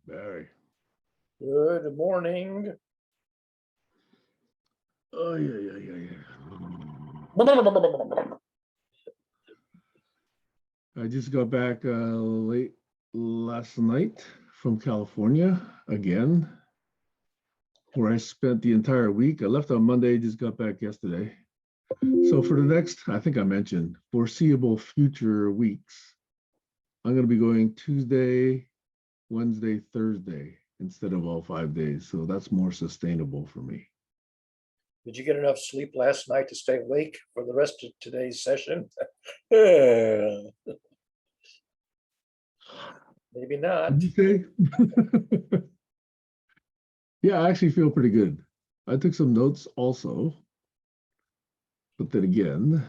Barry. Good morning. Oh, yeah. I just got back late last night from California again, where I spent the entire week. I left on Monday, just got back yesterday. So for the next, I think I mentioned, foreseeable future weeks, I'm going to be going Tuesday, Wednesday, Thursday instead of all 5 days. So that's more sustainable for me. Did you get enough sleep last night to stay awake for the rest of today's session? Maybe not. Did you say? Yeah, I actually feel pretty good. I took some notes also, but then again,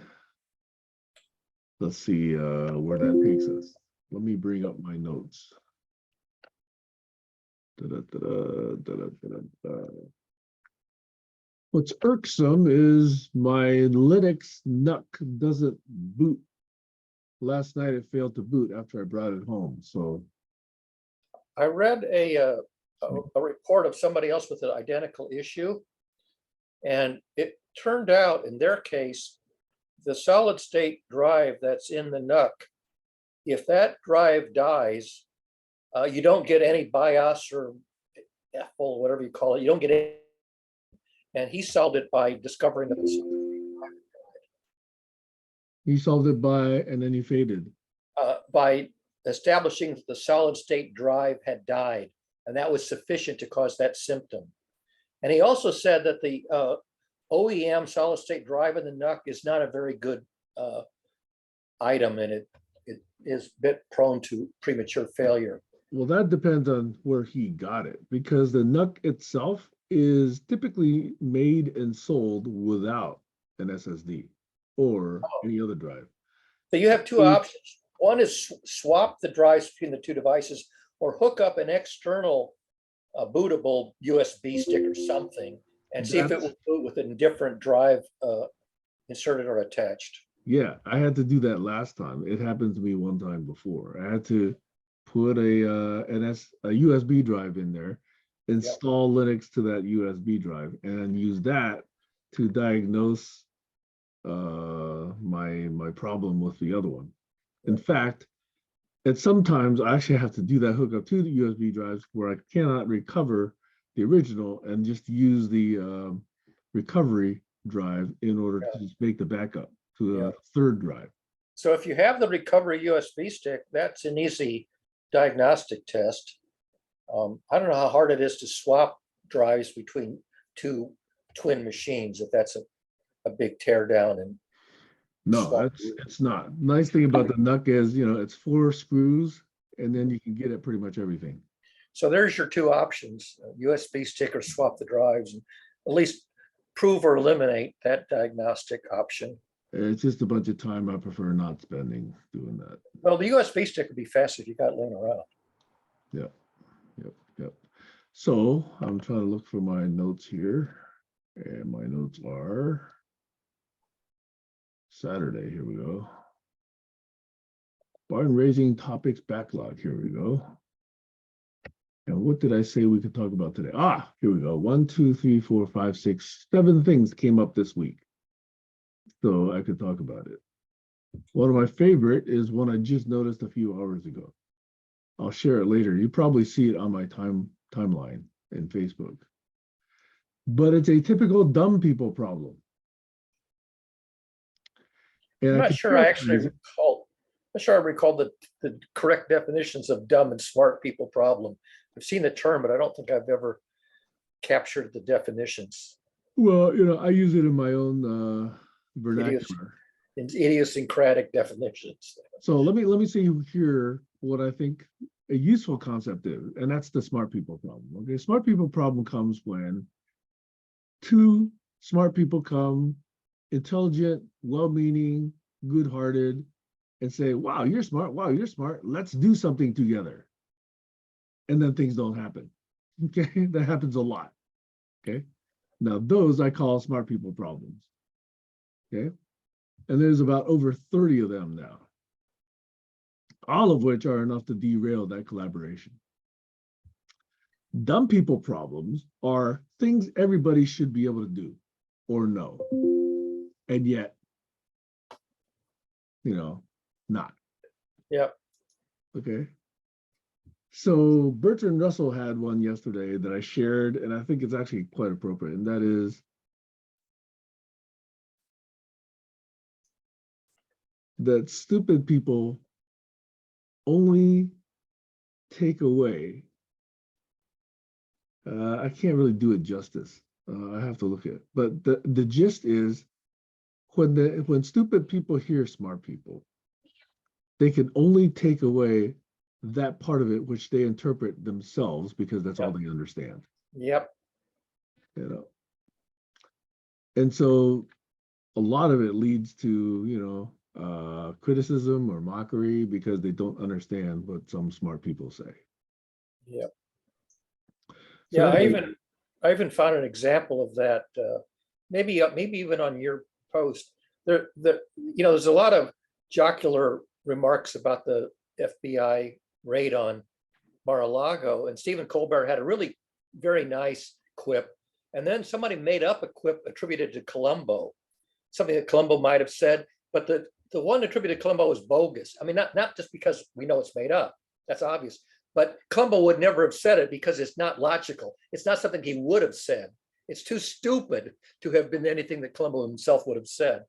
let's see where that takes us. Let me bring up my notes. What's irksome is my Linux NUC doesn't boot. Last night it failed to boot after I brought it home. So I read a report of somebody else with an identical issue, and it turned out in their case, the solid state drive that's in the NUC, if that drive dies, you don't get any BIOS or FL, whatever you call it. You don't get it. And he solved it by discovering that he solved it and then he faded. By establishing that the solid state drive had died, and that was sufficient to cause that symptom. And he also said that the OEM solid state drive in the NUC is not a very good item, and it is a bit prone to premature failure. Well, that depends on where he got it, because the NUC itself is typically made and sold without an SSD or any other drive. So you have two options. One is swap the drives between the two devices, or hook up an external bootable USB stick or something and see if it will boot with a different drive inserted or attached. Yeah, I had to do that last time. It happened to me one time before. I had to put a USB drive in there, install Linux to that USB drive, and use that to diagnose my problem with the other one. In fact, and sometimes I actually have to do that hookup to the USB drives where I cannot recover the original and just use the recovery drive in order to just make the backup to a third drive. So if you have the recovery USB stick, that's an easy diagnostic test. I don't know how hard it is to swap drives between two twin machines, if that's a big tear down. And no, it's not. Nice thing about the NUC is, it's 4 screws, and then you can get at pretty much everything. So there's your two options: USB stick or swap the drives, and at least prove or eliminate that diagnostic option. It's just a bunch of time I prefer not spending doing that. Well, the USB stick would be fast if you got it laying around. Yep. So I'm trying to look for my notes here, and my notes are Saturday. Here we go. Barn raising topics backlog. Here we go. And what did I say we could talk about today? Here we go. 1, 2, 3, 4, 5, 6, 7 things came up this week, so I could talk about it. One of my favorite is one I just noticed a few hours ago. I'll share it later. You probably see it on my timeline in Facebook. But it's a typical dumb people problem. And I'm not sure I recall the correct definitions of dumb and smart people problem. I've seen the term, but I don't think I've ever captured the definitions. Well, I use it in my own vernacular. Idiosyncratic definitions. So let me see here what I think a useful concept is, and that's the smart people problem. Okay, smart people problem comes when two smart people come, intelligent, well-meaning, good-hearted, and say, wow, you're smart. Wow, you're smart. Let's do something together. And then things don't happen. Okay, that happens a lot. Okay, now those I call smart people problems. Okay, and there's about over 30 of them now, all of which are enough to derail that collaboration. Dumb people problems are things everybody should be able to do or know, and yet, not. Yeah. Okay. So Bertrand Russell had one yesterday that I shared, and I think it's actually quite appropriate, and that is that stupid people only take away. I can't really do it justice. I have to look at it. But the gist is when stupid people hear smart people, they can only take away that part of it which they interpret themselves because that's all they understand. Yep. And so a lot of it leads to criticism or mockery because they don't understand what some smart people say. Yep. So Yeah, anyway, I even found an example of that. Maybe even on your post. There's a lot of jocular remarks about the FBI raid on Mar-a-Lago, and Stephen Colbert had a really very nice quip, and then somebody made up a quip attributed to Colombo, something that Colombo might have said, but the one attributed to Colombo is bogus. I mean, not just because we know it's made up, that's obvious, but Colombo would never have said it because it's not logical. It's not something he would have said. It's too stupid to have been anything that Colombo himself would have said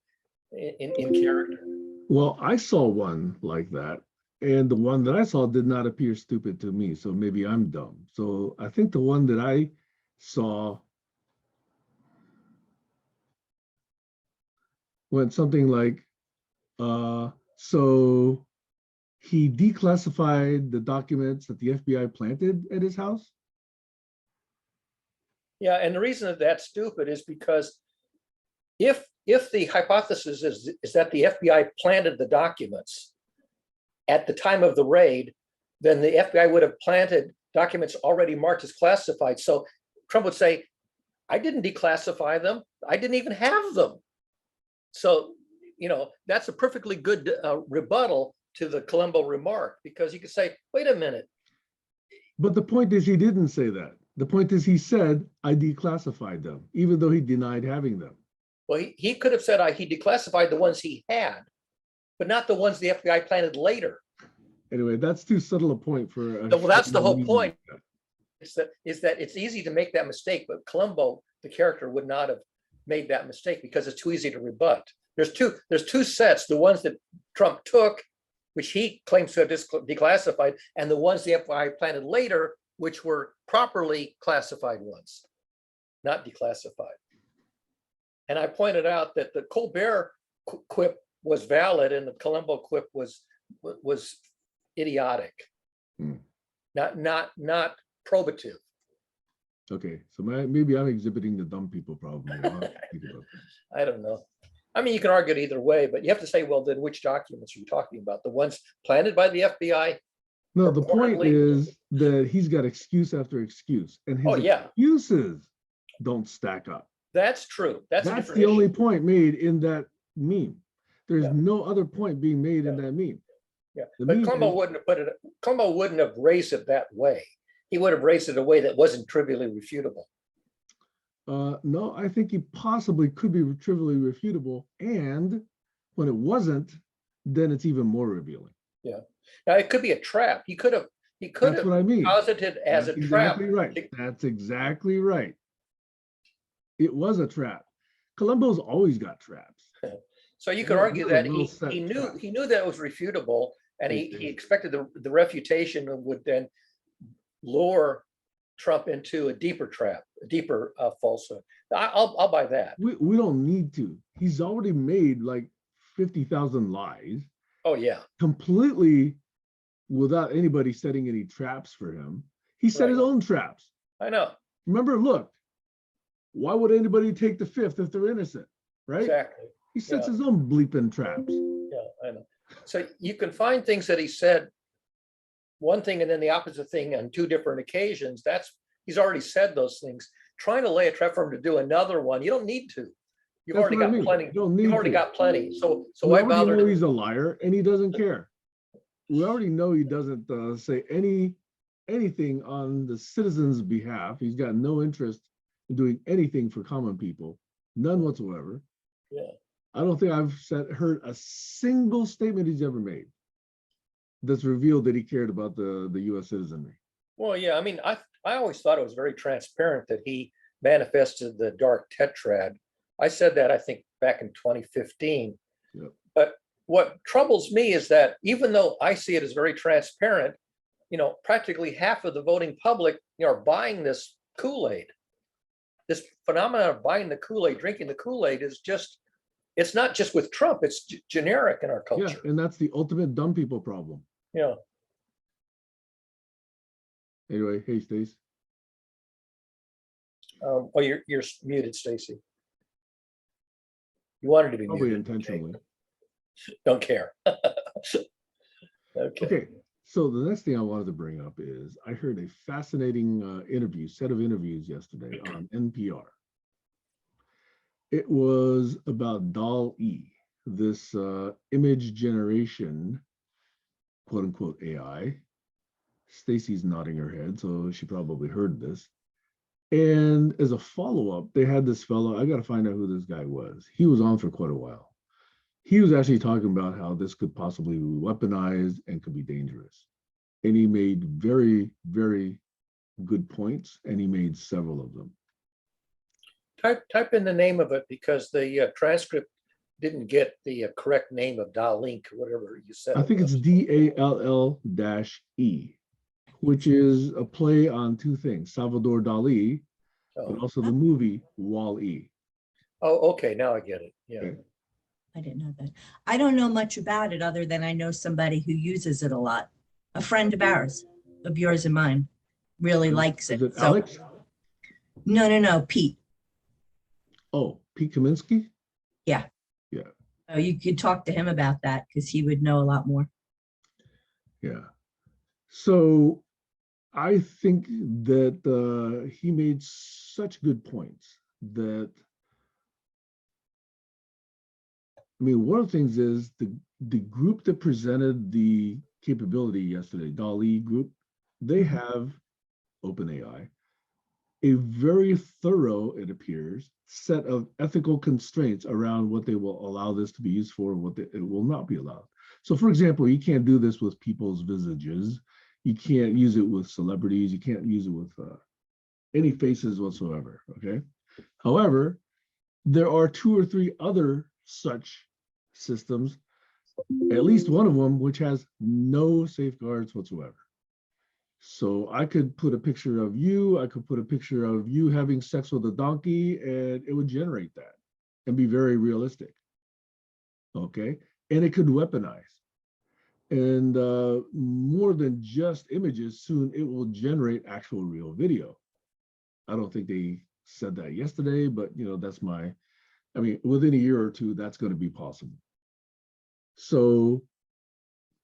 in character. well, I saw one like that, and the one that I saw did not appear stupid to me, so maybe I'm dumb. So I think the one that I saw went something like, so he declassified the documents that the FBI planted at his house. Yeah, and the reason that that's stupid is because if the hypothesis is that the FBI planted the documents at the time of the raid, then the FBI would have planted documents already marked as classified. So Trump would say, I didn't declassify them. I didn't even have them. So, that's a perfectly good rebuttal to the Colombo remark, because you could say, wait a minute. But the point is, he didn't say that. The point is, he said, I declassified them, even though he denied having them. Well, he could have said he declassified the ones he had, but not the ones the FBI planted later. Anyway, that's too subtle a point for. Well, that's the whole point. Is that it's easy to make that mistake, but Colombo, the character, would not have made that mistake because it's too easy to rebut. There's two sets: the ones that Trump took, which he claims to have declassified, and the ones the FBI planted later, which were properly classified ones, not declassified. And I pointed out that the Colbert quip was valid and the Colombo quip was idiotic, not probative. Okay, so maybe I'm exhibiting the dumb people problem. I don't know. I mean, you can argue it either way, but you have to say, well, then which documents are you talking about? The ones planted by the FBI? No, the point is that he's got excuse after excuse, and his excuses don't stack up. That's true. That's the only point made in that meme. There's no other point being made in that meme. Yeah, but Colombo wouldn't have raised it that way. He would have raised it in a way that wasn't trivially refutable. No, I think he possibly could be trivially refutable, and when it wasn't, then it's even more revealing. Yeah. Now it could be a trap. He could have That's what I mean. posited as That's a trap. Exactly right. That's exactly right. It was a trap. Colombo's always got traps. So you could argue that he knew that it was refutable, and he expected the refutation would then lure Trump into a deeper trap, a deeper falsehood. I'll buy that. We don't need to. He's already made like 50,000 lies. Oh yeah. Completely without anybody setting any traps for him. He set his own traps. I know. Remember, look, why would anybody take the fifth if they're innocent, right? Exactly. He sets his own bleeping traps. Yeah, I know. So you can find things that he said one thing and then the opposite thing on two different occasions. He's already said those things. Trying to lay a trap for him to do another one, you don't need to. You've already got plenty. You've already got plenty. So why bother? He's a liar and he doesn't care. We already know he doesn't say any anything on the citizens' behalf. He's got no interest in doing anything for common people, none whatsoever. Yeah. I don't think I've heard a single statement he's ever made that's revealed that he cared about the U.S. citizenry. Well, yeah, I mean, I always thought it was very transparent that he manifested the dark tetrad. I said that, I think, back in 2015. Yep. But what troubles me is that even though I see it as very transparent, practically half of the voting public, are buying this Kool-Aid. This phenomenon of buying the Kool-Aid, drinking the Kool-Aid is just, it's not just with Trump, it's generic in our culture. Yeah, and that's the ultimate dumb people problem. Yeah. Anyway, hey, Stace. Well, you're muted, Stacy. You wanted to be Probably muted. intentionally. Okay. Don't care. Okay. Okay. So the next thing I wanted to bring up is I heard a fascinating set of interviews yesterday on NPR. It was about DALL-E, this image generation, quote unquote AI. Stacy's nodding her head, so she probably heard this. And as a follow-up, they had this fellow, I got to find out who this guy was. He was on for quite a while. He was actually talking about how this could possibly be weaponized and could be dangerous. And he made very, very good points, and he made several of them. Type in the name of it, because the transcript didn't get the correct name of Dalink or whatever you said. I think it's DALL-E, which is a play on two things, Salvador Dali, but also the movie Wall-E. Oh, okay, now I get it. Yeah. Okay. I didn't know that. I don't know much about it other than I know somebody who uses it a lot. A friend of ours, of yours and mine, really likes it. Is it So, Alex? No, Pete. Oh, Pete Kaminsky? Yeah. Yeah. Oh, you could talk to him about that because he would know a lot more. Yeah. So I think that he made such good points that, I mean, one of the things is the group that presented the capability yesterday, DALL-E group, they have OpenAI, a very thorough, it appears, set of ethical constraints around what they will allow this to be used for and what it will not be allowed. So for example, you can't do this with people's visages. You can't use it with celebrities. You can't use it with any faces whatsoever, okay? However, there are 2 or 3 other such systems, at least one of them, which has no safeguards whatsoever. So I could put a picture of you, I could put a picture of you having sex with a donkey, and it would generate that and be very realistic, okay? And it could weaponize. And more than just images, soon it will generate actual real video. I don't think they said that yesterday, but that's I mean, within a year or two, that's going to be possible. So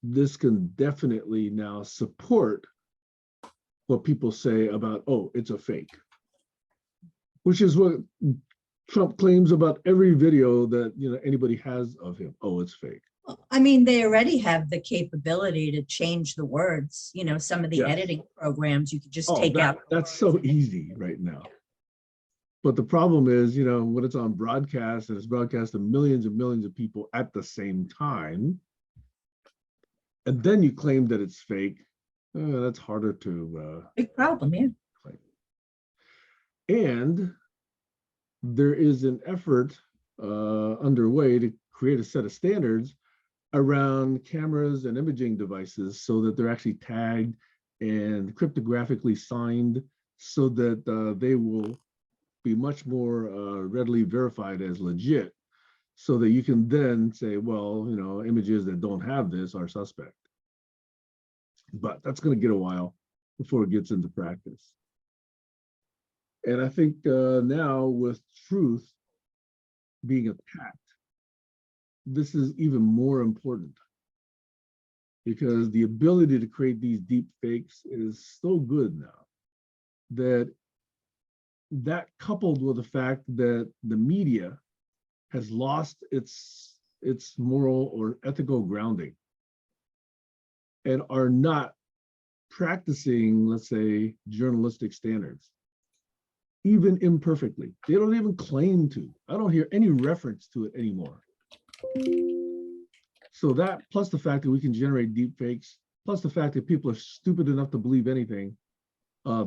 this can definitely now support what people say about, oh, it's a fake, which is what Trump claims about every video that anybody has of him. Oh, it's fake. I mean, they already have the capability to change the words. Some of the editing programs, you could just take out. That's so easy right now. But the problem is, when it's on broadcast and it's broadcast to millions and millions of people at the same time, and then you claim that it's fake, that's harder to big problem, yeah. claim. And there is an effort underway to create a set of standards around cameras and imaging devices so that they're actually tagged and cryptographically signed so that they will be much more readily verified as legit, so that you can then say, well, images that don't have this are suspect. But that's going to get a while before it gets into practice. And I think now with truth being attacked, this is even more important, because the ability to create these deep fakes is so good now that coupled with the fact that the media has lost its moral or ethical grounding and are not practicing, let's say, journalistic standards, even imperfectly. They don't even claim to. I don't hear any reference to it anymore. So that, plus the fact that we can generate deep fakes, plus the fact that people are stupid enough to believe anything,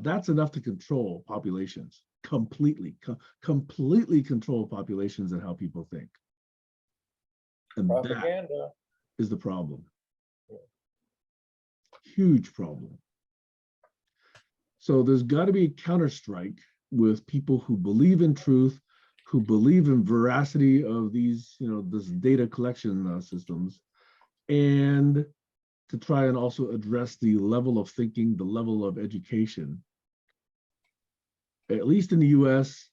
that's enough to control populations completely, completely control populations and how people think. And Propaganda. that is the problem. Huge problem. So there's got to be a counterstrike with people who believe in truth, who believe in veracity of these, this data collection systems, and to try and also address the level of thinking, the level of education, at least in the US,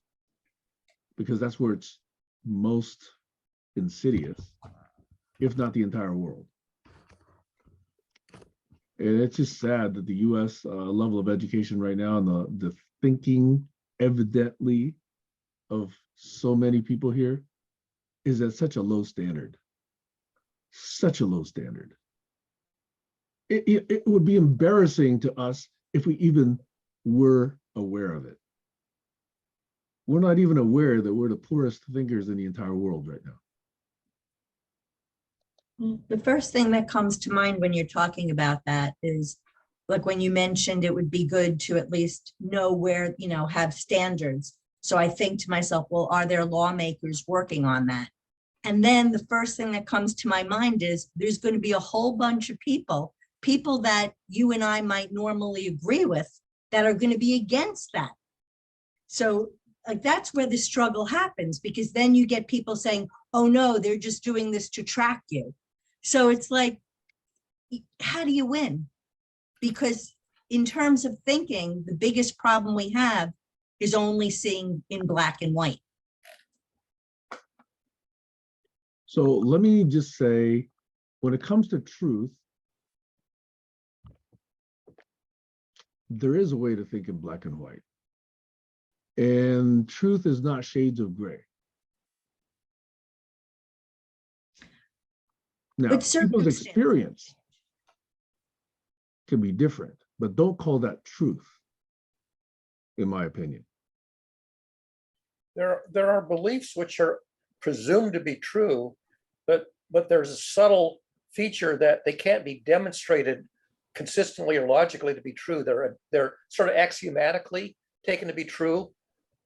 because that's where it's most insidious, if not the entire world. And it's just sad that the US level of education right now and the thinking evidently of so many people here is at such a low standard. Such a low standard. It would be embarrassing to us if we even were aware of it. We're not even aware that we're the poorest thinkers in the entire world right now. The first thing that comes to mind when you're talking about that is, like when you mentioned it would be good to at least know where, have standards. So I think to myself, well, are there lawmakers working on that? And then the first thing that comes to my mind is there's going to be a whole bunch of people that you and I might normally agree with, that are going to be against that. So like that's where the struggle happens, because then you get people saying, oh no, they're just doing this to track you. So it's like, how do you win? Because in terms of thinking, the biggest problem we have is only seeing in black and white. So let me just say, when it comes to truth, there is a way to think in black and white. And truth is not shades of gray. Now, people's experience can be different, but don't call that truth, in my opinion. There are beliefs which are presumed to be true, but there's a subtle feature that they can't be demonstrated consistently or logically to be true. They're sort of axiomatically taken to be true.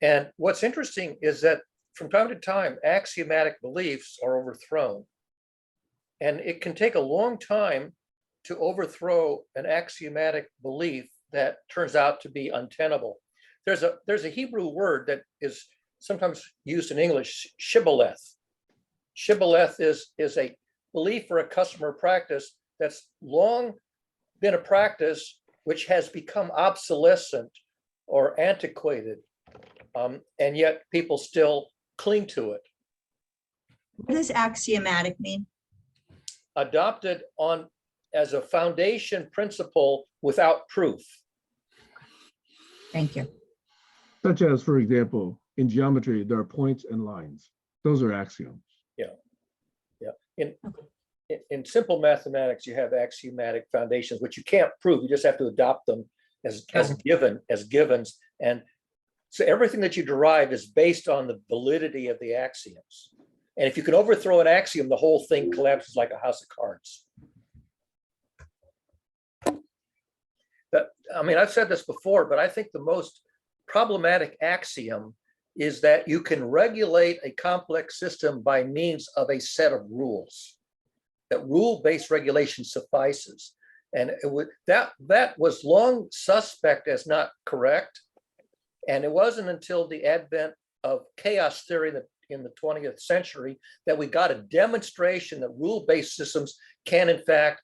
And what's interesting is that from time to time, axiomatic beliefs are overthrown. And it can take a long time to overthrow an axiomatic belief that turns out to be untenable. There's a Hebrew word that is sometimes used in English, shibboleth. Shibboleth is a belief or a custom or practice that's long been a practice which has become obsolescent or antiquated, and yet people still cling to it. What does axiomatic mean? Adopted on as a foundation principle without proof. Thank you. Such as, for example, in geometry, there are points and lines. Those are axioms. Yeah. In simple mathematics, you have axiomatic foundations, which you can't prove. You just have to adopt them as givens. And so everything that you derive is based on the validity of the axioms. And if you can overthrow an axiom, the whole thing collapses like a house of cards. I've said this before, but I think the most problematic axiom is that you can regulate a complex system by means of a set of rules. That rule-based regulation suffices. And that was long suspect as not correct. And it wasn't until the advent of chaos theory in the 20th century that we got a demonstration that rule-based systems can in fact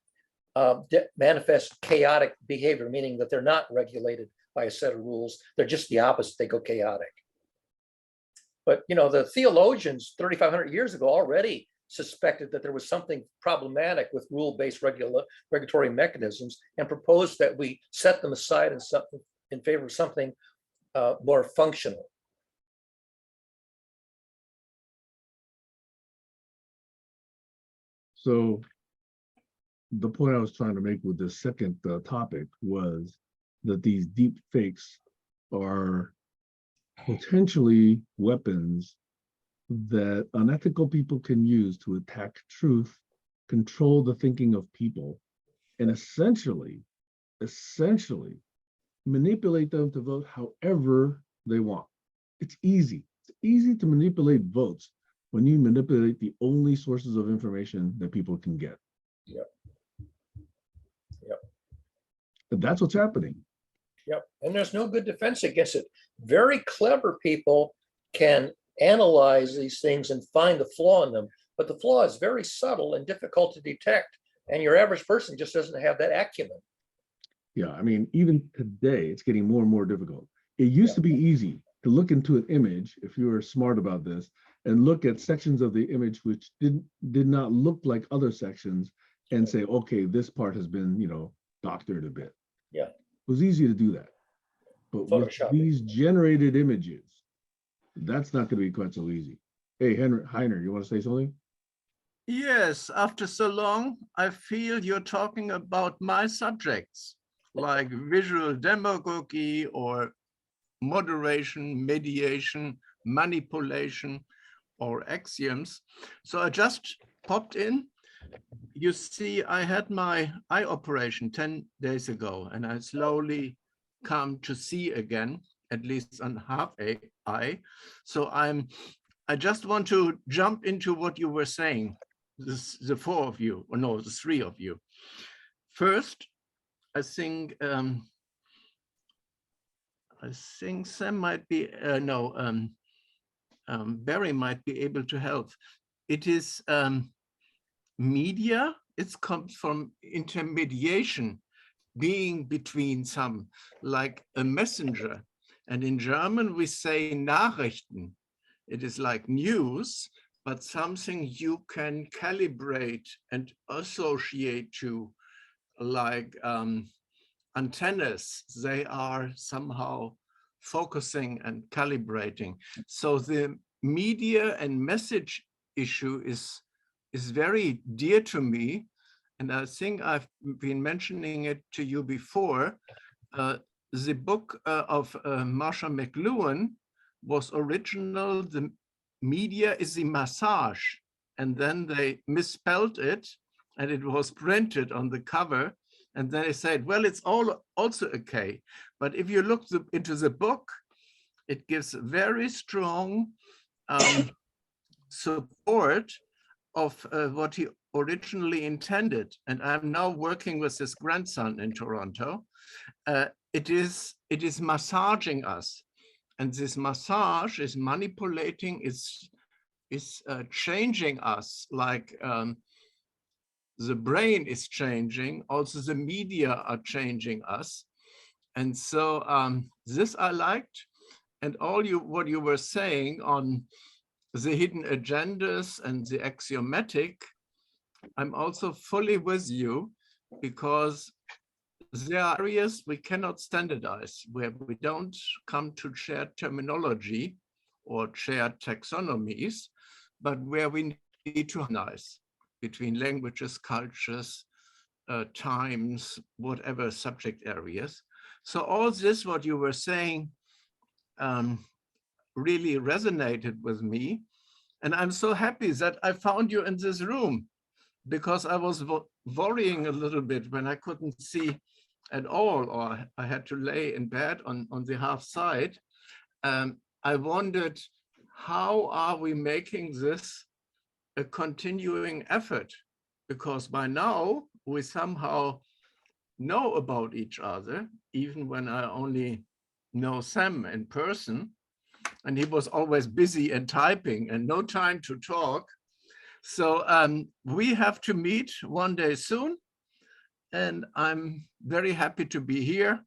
manifest chaotic behavior, meaning that they're not regulated by a set of rules. They're just the opposite, they go chaotic. But the theologians 3,500 years ago already suspected that there was something problematic with rule-based regulatory mechanisms and proposed that we set them aside in favor of something more functional. So the point I was trying to make with this second topic was that these deep fakes are potentially weapons that unethical people can use to attack truth, control the thinking of people, and essentially manipulate them to vote however they want. It's easy. It's easy to manipulate votes when you manipulate the only sources of information that people can get. Yep. And that's what's happening. Yep. And there's no good defense against it. Very clever people can analyze these things and find the flaw in them, but the flaw is very subtle and difficult to detect. And your average person just doesn't have that acumen. Yeah, I mean, even today, it's getting more and more difficult. It used to be easy to look into an image, if you were smart about this, and look at sections of the image which did not look like other sections and say, okay, this part has been, doctored a bit. Yeah. It was easy to do that. But with these generated images, that's not going to be quite so easy. Hey, Heiner, you want to say something? Yes, after so long, I feel you're talking about my subjects, like visual demagogy or moderation, mediation, manipulation, or axioms. So I just popped in. You see, I had my eye operation 10 days ago, and I slowly come to see again, at least on half a eye. So I just want to jump into what you were saying, the four of you, or no, the three of you. First, I think Sam might be, Barry might be able to help. It is media, it comes from intermediation, being between some, like a messenger. And in German, we say Nachrichten. It is like news, but something you can calibrate and associate to, like antennas. They are somehow focusing and calibrating. So the media and message issue is very dear to me. And I think I've been mentioning it to you before. The book of Marsha McLuhan was original. The media is the massage. And then they misspelled it and it was printed on the cover. And then they said, well, it's all also okay. But if you look into the book, it gives very strong support of what he originally intended. And I'm now working with his grandson in Toronto. It is massaging us. And this massage is manipulating, is changing us, like the brain is changing, also the media are changing us. And so this I liked. And what you were saying on the hidden agendas and the axiomatic, I'm also fully with you, because there are areas we cannot standardize, where we don't come to shared terminology or shared taxonomies, but where we need to harmonize between languages, cultures, times, whatever subject areas. So all this, what you were saying, really resonated with me. And I'm so happy that I found you in this room, because I was worrying a little bit when I couldn't see at all, or I had to lay in bed on the half side. I wondered, how are we making this a continuing effort? Because by now we somehow know about each other, even when I only know Sam in person, and he was always busy and typing and no time to talk. So we have to meet one day soon, and I'm very happy to be here,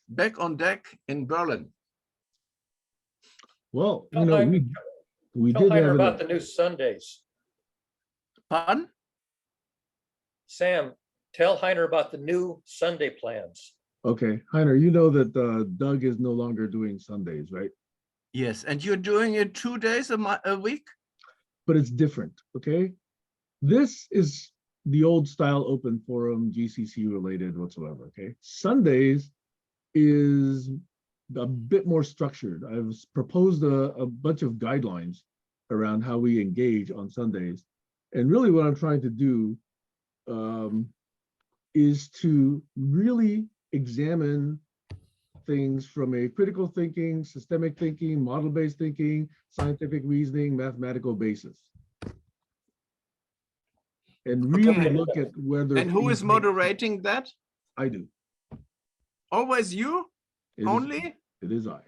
back on deck in Berlin. Well, Tell we Tell did Heiner have about the new Sundays. Pardon? Sam, tell Heiner about the new Sunday plans. Okay, Heiner, you know that Doug is no longer doing Sundays, right? Yes, and you're doing it 2 days a week? But it's different, okay? This is the old style open forum, GCC related whatsoever, okay? Sundays is a bit more structured. I've proposed a bunch of guidelines around how we engage on Sundays. And really what I'm trying to do is to really examine things from a critical thinking, systemic thinking, model-based thinking, scientific reasoning, mathematical basis. And really Okay. look at whether. And who is moderating that? I do. Always you? It is- Only? it is I.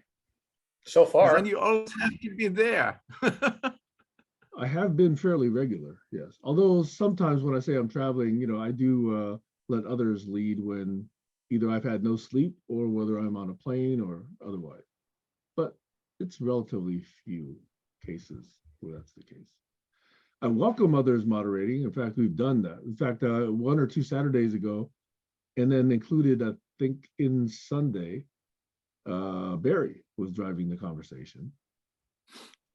So far, Then you always have to be there. I have been fairly regular, yes. Although sometimes when I say I'm traveling, I do let others lead when either I've had no sleep or whether I'm on a plane or otherwise. But it's relatively few cases where that's the case. I welcome others moderating. In fact, we've done that. In fact, 1 or 2 Saturdays ago, and then included, I think, in Sunday, Barry was driving the conversation.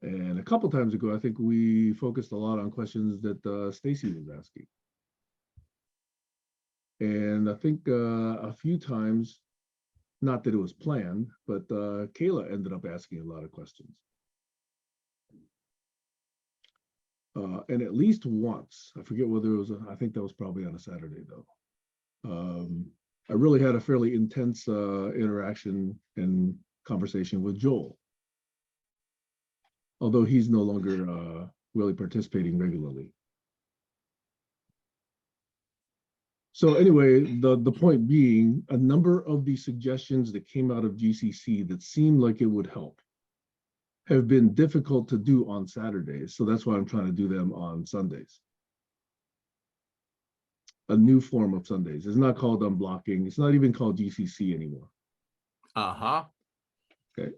And a couple times ago, I think we focused a lot on questions that Stacy was asking. And I think a few times, not that it was planned, but Kayla ended up asking a lot of questions. And at least once, I forget whether it was, I think that was probably on a Saturday though. I really had a fairly intense interaction and conversation with Joel. Although he's no longer really participating regularly. So anyway, the point being, a number of the suggestions that came out of GCC that seemed like it would help have been difficult to do on Saturdays. So that's why I'm trying to do them on Sundays. A new form of Sundays. It's not called unblocking. It's not even called GCC anymore. Uh-huh. Okay.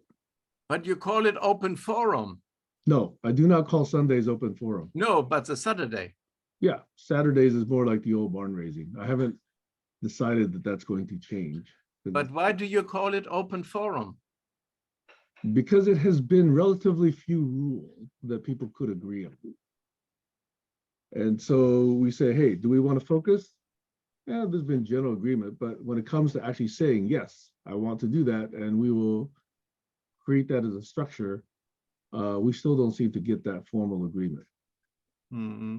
But you call it open forum. No, I do not call Sundays open forum. No, but the Saturday. Yeah, Saturdays is more like the old barn raising. I haven't decided that that's going to change. But why do you call it open forum? Because it has been relatively few rules that people could agree on. And so we say, hey, do we want to focus? Yeah, there's been general agreement, but when it comes to actually saying, yes, I want to do that, and we will create that as a structure, we still don't seem to get that formal agreement. Mm-hmm.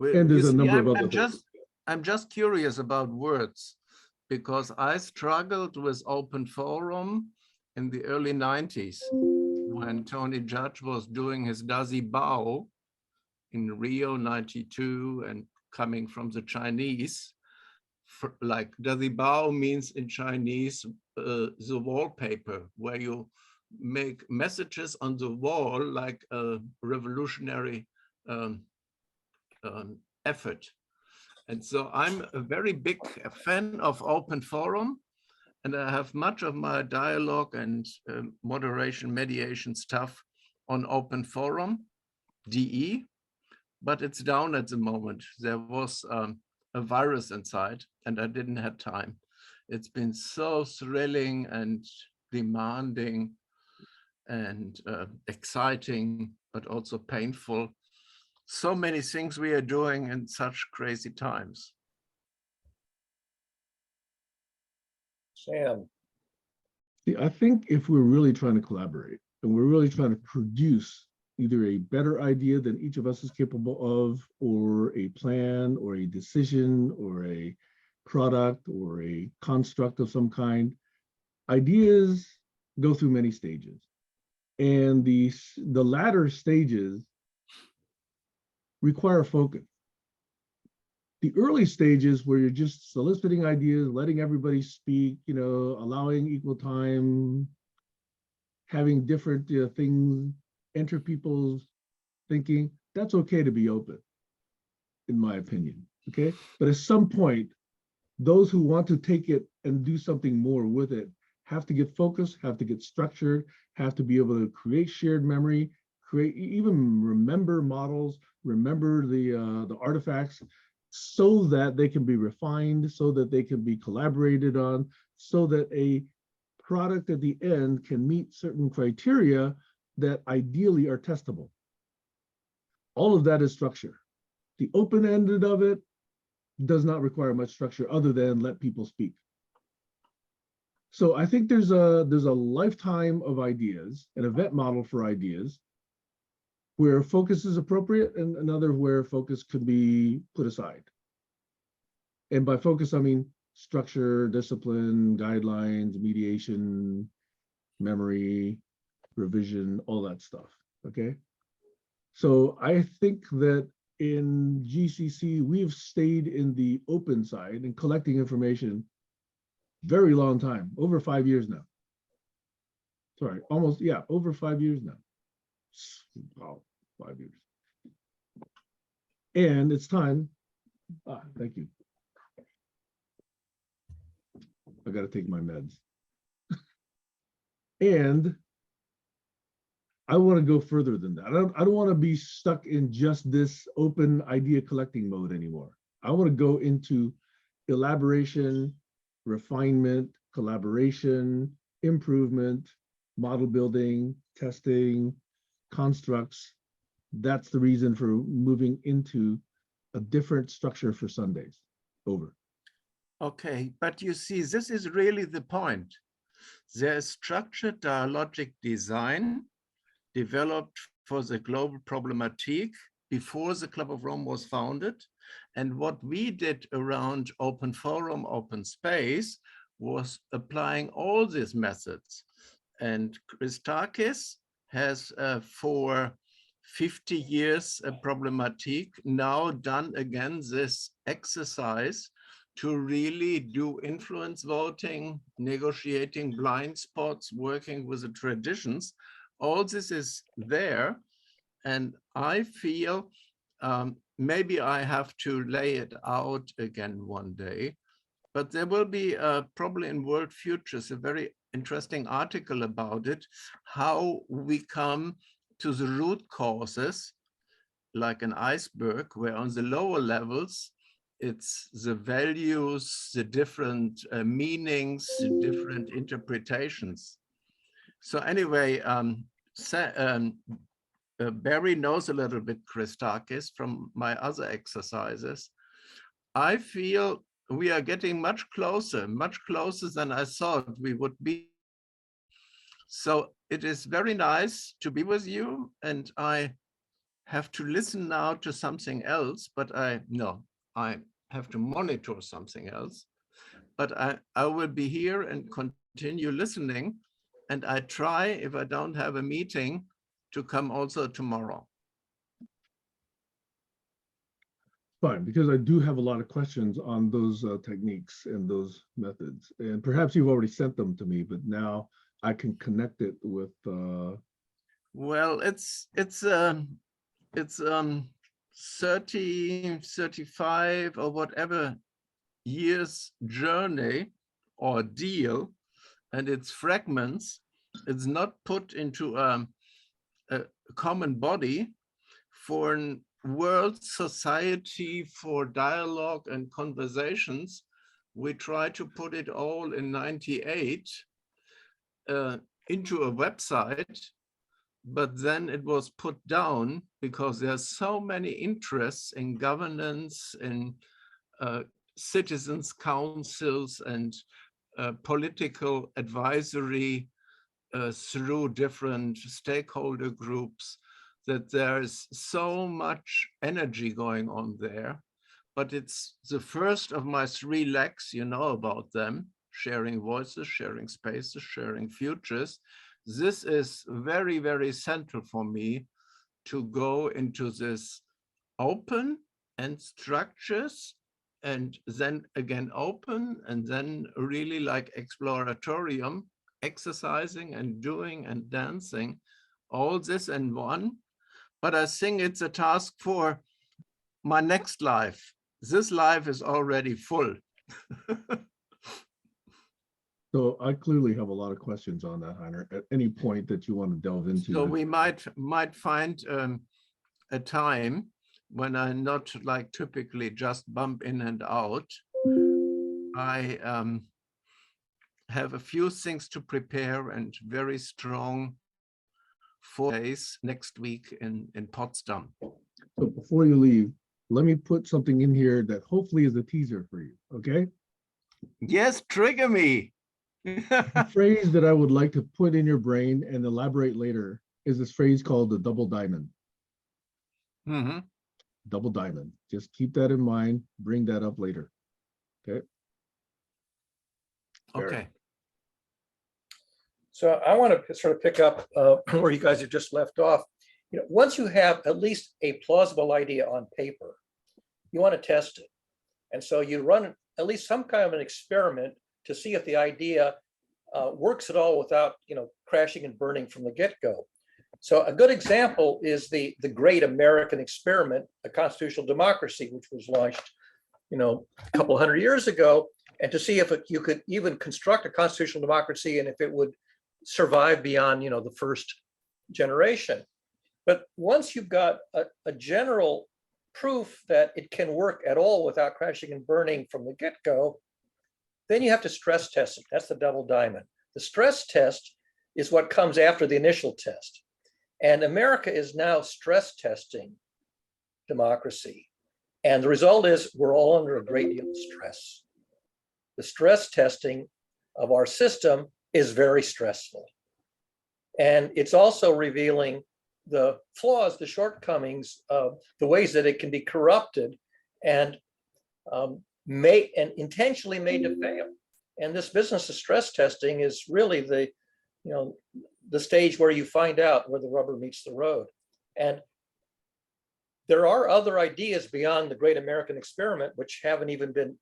And there's a number of other things. I'm just curious about words, because I struggled with open forum in the early 90s when Tony Judge was doing his Does He Bow in Rio 92 and coming from the Chinese. Like Does He Bow means in Chinese the wallpaper, where you make messages on the wall like a revolutionary effort. And so I'm a very big fan of open forum, and I have much of my dialogue and moderation mediation stuff on open forum, DE, but it's down at the moment. There was a virus inside and I didn't have time. It's been so thrilling and demanding and exciting, but also painful. So many things we are doing in such crazy times. Sam. See, I think if we're really trying to collaborate and we're really trying to produce either a better idea than each of us is capable of, or a plan or a decision or a product or a construct of some kind, ideas go through many stages. And the latter stages require focus. The early stages where you're just soliciting ideas, letting everybody speak, allowing equal time, having different things enter people's thinking, that's okay to be open, in my opinion, okay? But at some point, those who want to take it and do something more with it have to get focused, have to get structured, have to be able to create shared memory, even remember models, remember the artifacts, so that they can be refined, so that they can be collaborated on, so that a product at the end can meet certain criteria that ideally are testable. All of that is structure. The open-ended of it does not require much structure other than let people speak. So I think there's a lifetime of ideas, an event model for ideas, where focus is appropriate and another where focus could be put aside. And by focus, I mean structure, discipline, guidelines, mediation, memory, revision, all that stuff, okay? So I think that in GCC, we've stayed in the open side and collecting information very long time, over 5 years now. Sorry, almost, yeah, over 5 years now. Wow, 5 years. And it's time, thank you. I gotta take my meds. And I want to go further than that. I don't want to be stuck in just this open idea collecting mode anymore. I want to go into elaboration, refinement, collaboration, improvement, model building, testing, constructs. That's the reason for moving into a different structure for Sundays. Over. Okay, but you see, this is really the point. There is structured dialogic design developed for the global problematique before the Club of Rome was founded. And what we did around open forum, open space was applying all these methods. And Christakis has for 50 years a problematique now done again this exercise to really do influence voting, negotiating blind spots, working with the traditions. All this is there. And I feel maybe I have to lay it out again one day, but there will be probably in World Futures a very interesting article about it, how we come to the root causes, like an iceberg, where on the lower levels, it's the values, the different meanings, the different interpretations. So anyway, Barry knows a little bit Christakis from my other exercises. I feel we are getting much closer than I thought we would be. So it is very nice to be with you, and I have to listen now to something else, but I have to monitor something else. But I will be here and continue listening, and I try, if I don't have a meeting, to come also tomorrow. Fine, because I do have a lot of questions on those techniques and those methods, and perhaps you've already sent them to me, but now I can connect it with. Well, it's 30, 35 or whatever years journey or deal, and it's fragments. It's not put into a common body for a world society for dialogue and conversations. We try to put it all in 98 into a website, but then it was put down because there's so many interests in governance, in citizens councils and political advisory through different stakeholder groups, that there's so much energy going on there. But it's the first of my 3 legs, you know about them: sharing voices, sharing spaces, sharing futures. This is very, very central for me to go into this open and structures, and then again open, and then really like exploratorium, exercising and doing and dancing, all this in one. But I think it's a task for my next life. This life is already full. So I clearly have a lot of questions on that, Heiner, at any point that you want to delve into. So we might find a time when I not like typically just bump in and out. I have a few things to prepare and very strong 4 days next week in Potsdam. So before you leave, let me put something in here that hopefully is a teaser for you, okay? Yes, trigger me. The phrase that I would like to put in your brain and elaborate later is this phrase called the double diamond. Mhm. Double diamond. Just keep that in mind. Bring that up later. Okay. Okay. So I want to sort of pick up where you guys have just left off. You know, once you have at least a plausible idea on paper, you want to test it. And so you run at least some kind of an experiment to see if the idea works at all without, you know, crashing and burning from the get-go. So a good example is the great American experiment, a constitutional democracy, which was launched, you know, a couple hundred years ago, and to see if you could even construct a constitutional democracy and if it would survive beyond, you know, the first generation. But once you've got a general proof that it can work at all without crashing and burning from the get-go, then you have to stress test it. That's the double diamond. The stress test is what comes after the initial test. And America is now stress testing democracy. And the result is we're all under a great deal of stress. The stress testing of our system is very stressful. And it's also revealing the flaws, the shortcomings, the ways that it can be corrupted and intentionally made to fail. And this business of stress testing is really the, you know, the stage where you find out where the rubber meets the road. And there are other ideas beyond the great American experiment, which haven't even been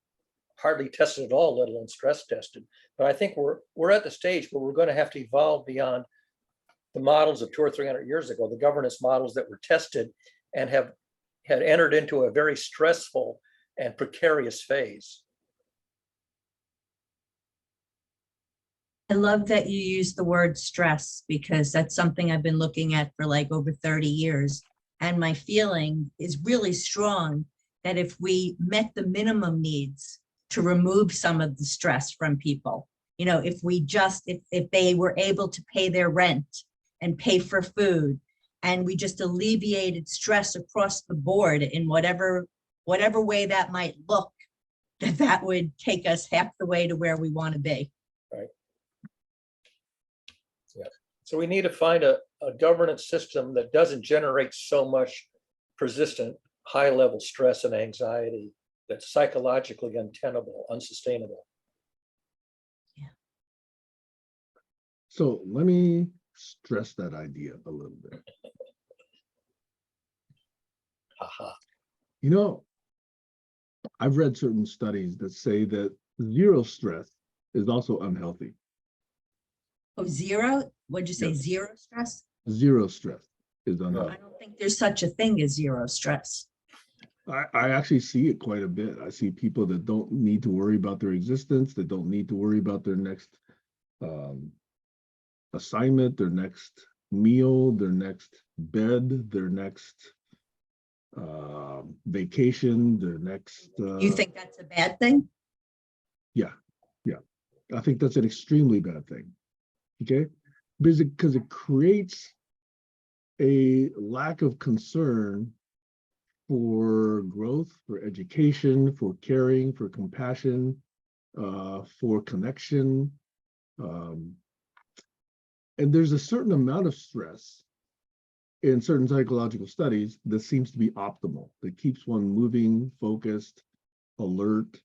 hardly tested at all, let alone stress tested. But I think we're at the stage where we're going to have to evolve beyond the models of 200 or 300 years ago, the governance models that were tested and had entered into a very stressful and precarious phase. I love that you use the word stress because that's something I've been looking at for like over 30 years. And my feeling is really strong that if we met the minimum needs to remove some of the stress from people, you know, if they were able to pay their rent and pay for food, and we just alleviated stress across the board in whatever way that might look, that would take us half the way to where we want to be. Right. Yeah. So we need to find a governance system that doesn't generate so much persistent high-level stress and anxiety that's psychologically untenable, unsustainable. Yeah. So let me stress that idea a little bit. Haha. You know, I've read certain studies that say that zero stress is also unhealthy. Oh, zero? What'd you say? Yeah. Zero stress? Zero stress is I unhealthy. don't think there's such a thing as zero stress. I actually see it quite a bit. I see people that don't need to worry about their existence, that don't need to worry about their next assignment, their next meal, their next bed, their next vacation, their next. You think that's a bad thing? Yeah. I think that's an extremely bad thing. Okay, because it creates a lack of concern for growth, for education, for caring, for compassion, for connection. And there's a certain amount of stress in certain psychological studies that seems to be optimal, that keeps one moving, focused, alert,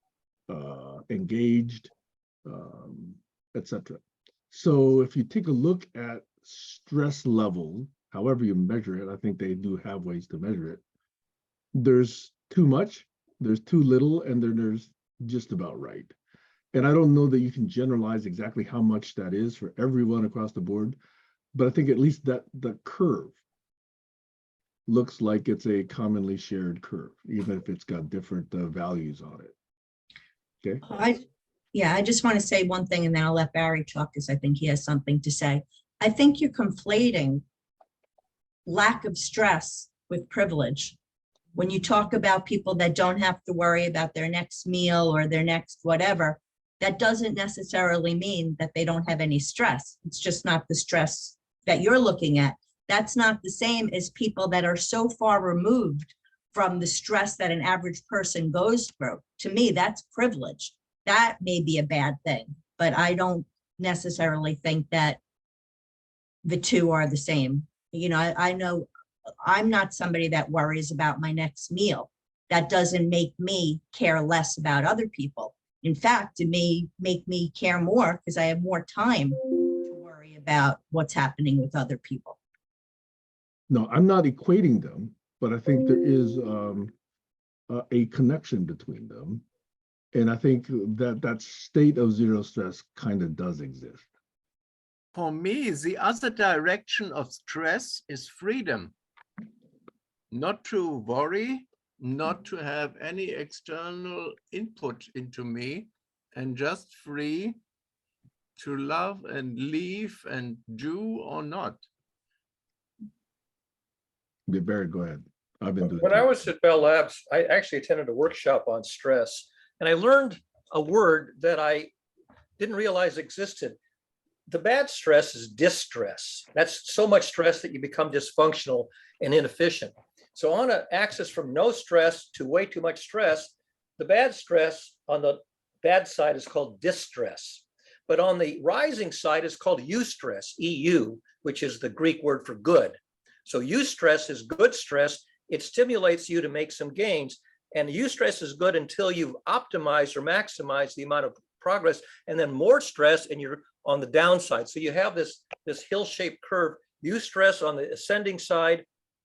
engaged, etc. So if you take a look at stress level, however you measure it, I think they do have ways to measure it. There's too much, there's too little, and then there's just about right. And I don't know that you can generalize exactly how much that is for everyone across the board, but I think at least that the curve looks like it's a commonly shared curve, even if it's got different values on it. Okay. I just want to say one thing and then I'll let Barry talk because I think he has something to say. I think you're conflating lack of stress with privilege. When you talk about people that don't have to worry about their next meal or their next whatever, that doesn't necessarily mean that they don't have any stress. It's just not the stress that you're looking at. That's not the same as people that are so far removed from the stress that an average person goes through. To me, that's privilege. That may be a bad thing, but I don't necessarily think that the two are the same. You know, I know I'm not somebody that worries about my next meal. That doesn't make me care less about other people. In fact, it may make me care more because I have more time to worry about what's happening with other people. No, I'm not equating them, but I think there is a connection between them. And I think that that state of zero stress kind of does exist. For me, the other direction of stress is freedom. Not to worry, not to have any external input into me, and just free to love and leave and do or not. Yeah, Barry, go ahead. I've been doing When I was at Bell Labs, I actually attended a workshop on stress, and I learned a word that I didn't realize existed. The bad stress is distress. That's so much stress that you become dysfunctional and inefficient. So on an axis from no stress to way too much stress, the bad stress on the bad side is called distress. But on the rising side is called eustress, EU, which is the Greek word for good. So eustress is good stress. It stimulates you to make some gains. And eustress is good until you've optimized or maximized the amount of progress, and then more stress and you're on the downside. So you have this hill-shaped curve, eustress on the ascending side,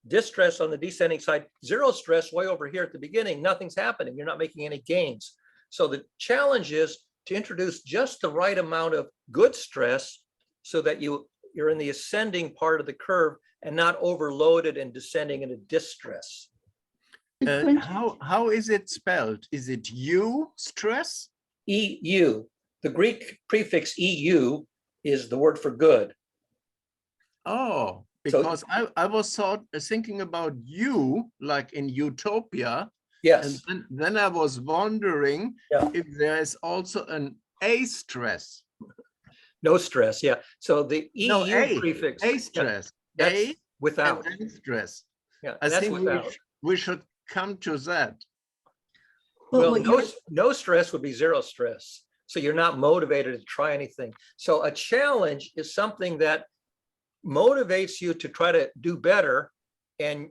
distress on the descending side, zero stress way over here at the beginning, nothing's happening. You're not making any gains. So the challenge is to introduce just the right amount of good stress so that you're in the ascending part of the curve and not overloaded and descending into distress. How is it spelled? Is it you stress? EU, the Greek prefix EU is the word for good. Oh, because I was thinking about you, like in utopia. Yes. And then I was wondering if there is also an A stress. No stress, yeah. So the EU prefix. A stress. That's A without. and then stress. Yeah, I that's think without. we should come to that. Well, no stress would be zero stress. So you're not motivated to try anything. So a challenge is something that motivates you to try to do better, and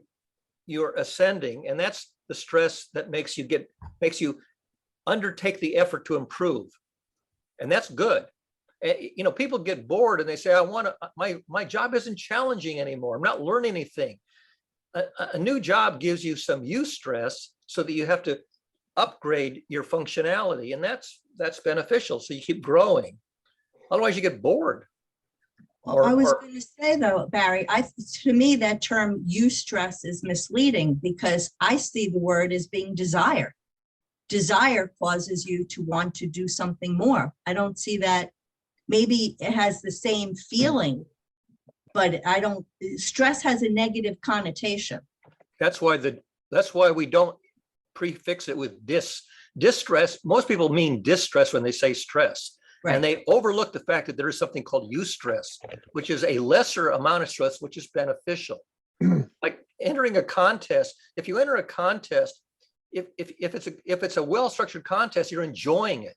you're ascending. And that's the stress that makes you undertake the effort to improve. And that's good. You know, people get bored and they say, my job isn't challenging anymore. I'm not learning anything. A new job gives you some eustress so that you have to upgrade your functionality, and that's beneficial. So you keep growing. Otherwise, you get bored. Well, I was going to say though, Barry, to me that term eustress is misleading because I see the word as being desire. Desire causes you to want to do something more. I don't see that. Maybe it has the same feeling, but I don't. Stress has a negative connotation. That's why we don't prefix it with distress. Most people mean distress when they say stress. Right. And they overlook the fact that there is something called eustress, which is a lesser amount of stress, which is beneficial. Like entering a contest. If you enter a contest, if it's a well-structured contest, you're enjoying it,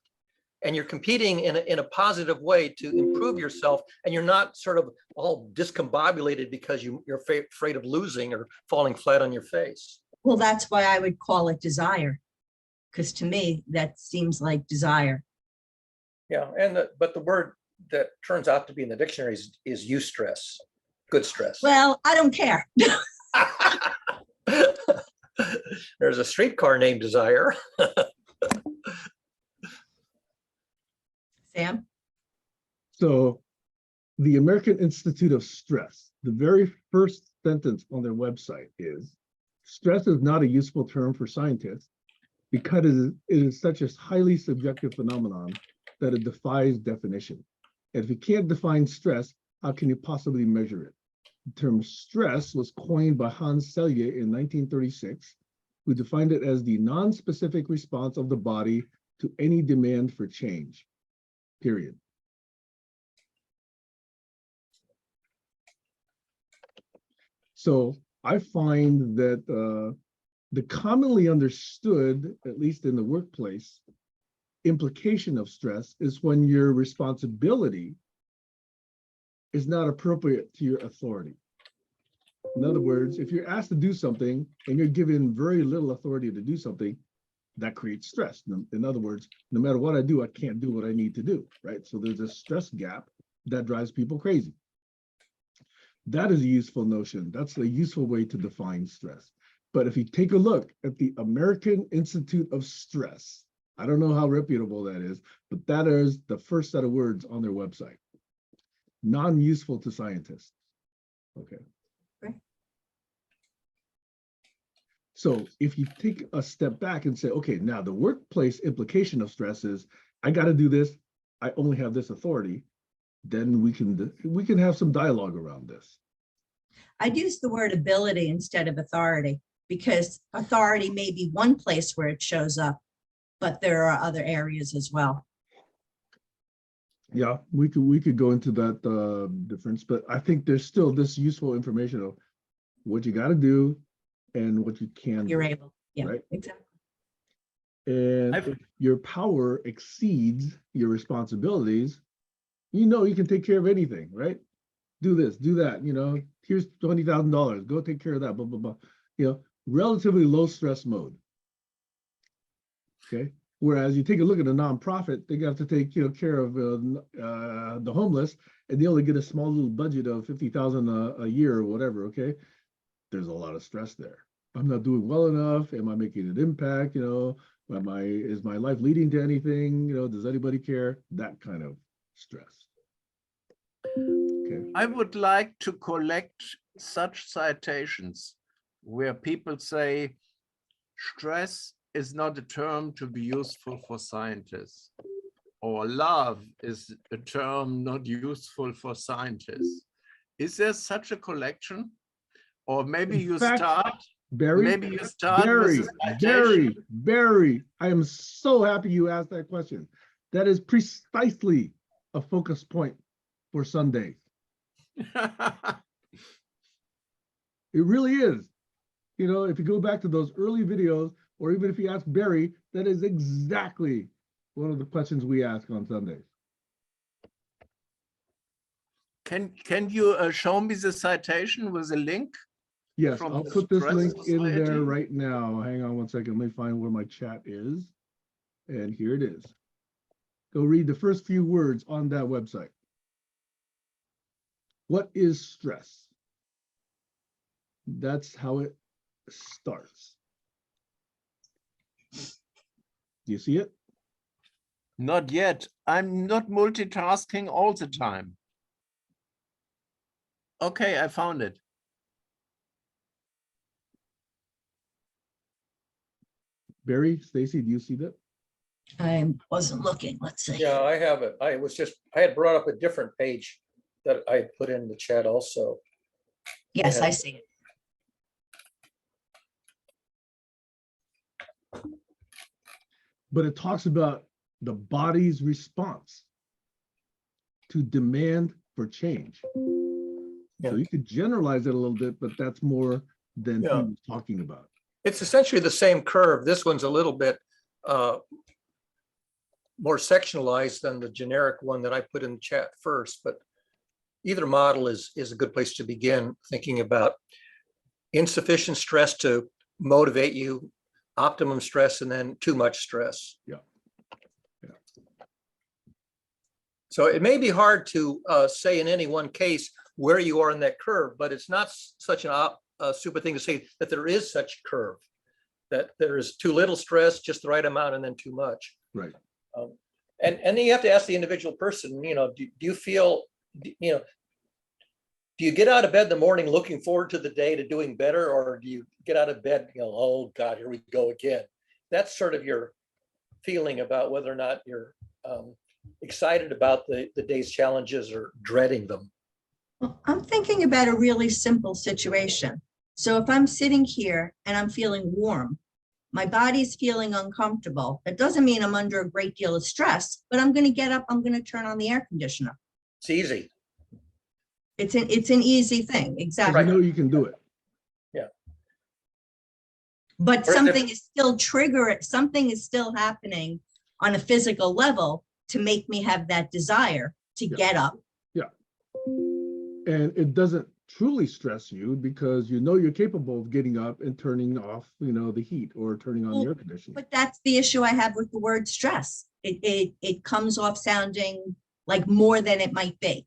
and you're competing in a positive way to improve yourself, and you're not sort of all discombobulated because you're afraid of losing or falling flat on your face. Well, that's why I would call it desire, because to me that seems like desire. Yeah, but the word that turns out to be in the dictionary is eustress, good stress. Well, I don't care. There's a streetcar named Desire. Sam? So the American Institute of Stress, the very first sentence on their website is, stress is not a useful term for scientists because it is such a highly subjective phenomenon that it defies definition. And if you can't define stress, how can you possibly measure it? The term stress was coined by Hans Selye in 1936, who defined it as the non-specific response of the body to any demand for change, period. So I find that the commonly understood, at least in the workplace, implication of stress is when your responsibility is not appropriate to your authority. In other words, if you're asked to do something and you're given very little authority to do something, that creates stress. In other words, no matter what I do, I can't do what I need to do, right? So there's a stress gap that drives people crazy. That is a useful notion. That's a useful way to define stress. But if you take a look at the American Institute of Stress, I don't know how reputable that is, but that is the first set of words on their website. Non-useful to scientists. Okay. Right. So if you take a step back and say, okay, now the workplace implication of stress is, I got to do this, I only have this authority, then we can have some dialogue around this. I'd use the word ability instead of authority, because authority may be one place where it shows up, but there are other areas as well. Yeah, we could go into that difference, but I think there's still this useful information of what you got to do and what you can You're do, able, yeah, right? exactly. And if your power exceeds your responsibilities, you know you can take care of anything, right? Do this, do that, you know, here's $20,000, go take care of that, blah, blah, blah. You know, relatively low stress mode. Okay. Whereas you take a look at a nonprofit, they have to take care of the homeless, and they only get a small little budget of $50,000 a year or whatever. Okay, there's a lot of stress there. I'm not doing well enough. Am I making an impact? You know, is my life leading to anything? You know, does anybody care? That kind of stress. Okay. I would like to collect such citations where people say stress is not a term to be useful for scientists, or love is a term not useful for scientists. Is there such a collection? Or maybe you start, Barry, maybe you start with a citation. Barry, I am so happy you asked that question. That is precisely a focus point for Sunday. It really is. You know, if you go back to those early videos, or even if you ask Barry, that is exactly one of the questions we ask on Sundays. Can you show me the citation with a link? Yes, From I'll the put this Stress link in Society? there right now. Hang on one second. Let me find where my chat is. And here it is. Go read the first few words on that website. What is stress? That's how it starts. Do you see it? Not yet. I'm not multitasking all the time. Okay, I found it. Barry, Stacy, do you see that? I wasn't looking, let's see. Yeah, I have it. I had brought up a different page that I put in the chat also. Yes, Yeah. I see it. But it talks about the body's response to demand for change. Yeah. So you could generalize it a little bit, but that's more than he Yeah. was talking about. It's essentially the same curve. This one's a little bit more sectionalized than the generic one that I put in the chat first, but either model is a good place to begin thinking about insufficient stress to motivate you, optimum stress, and then too much stress. Yeah. Yeah. So it may be hard to say in any one case where you are in that curve, but it's not such a super thing to say that there is such a curve, that there is too little stress, just the right amount, and then too much. Right. And then you have to ask the individual person, you know, do you feel, you know, do you get out of bed in the morning looking forward to the day to doing better, or do you get out of bed, you know, oh God, here we go again? That's sort of your feeling about whether or not you're excited about the day's challenges or dreading them. Well, I'm thinking about a really simple situation. So if I'm sitting here and I'm feeling warm, my body's feeling uncomfortable. It doesn't mean I'm under a great deal of stress, but I'm going to get up, I'm going to turn on the air conditioner. It's easy. It's an easy thing, exactly. You know you can do it. Yeah. But Or something is still something is still happening on a physical level to make me have that desire to Yeah. get up. And it doesn't truly stress you because you know you're capable of getting up and turning off, the heat or turning on the Well, air conditioning. But that's the issue I have with the word stress. It comes off sounding like more than it might be.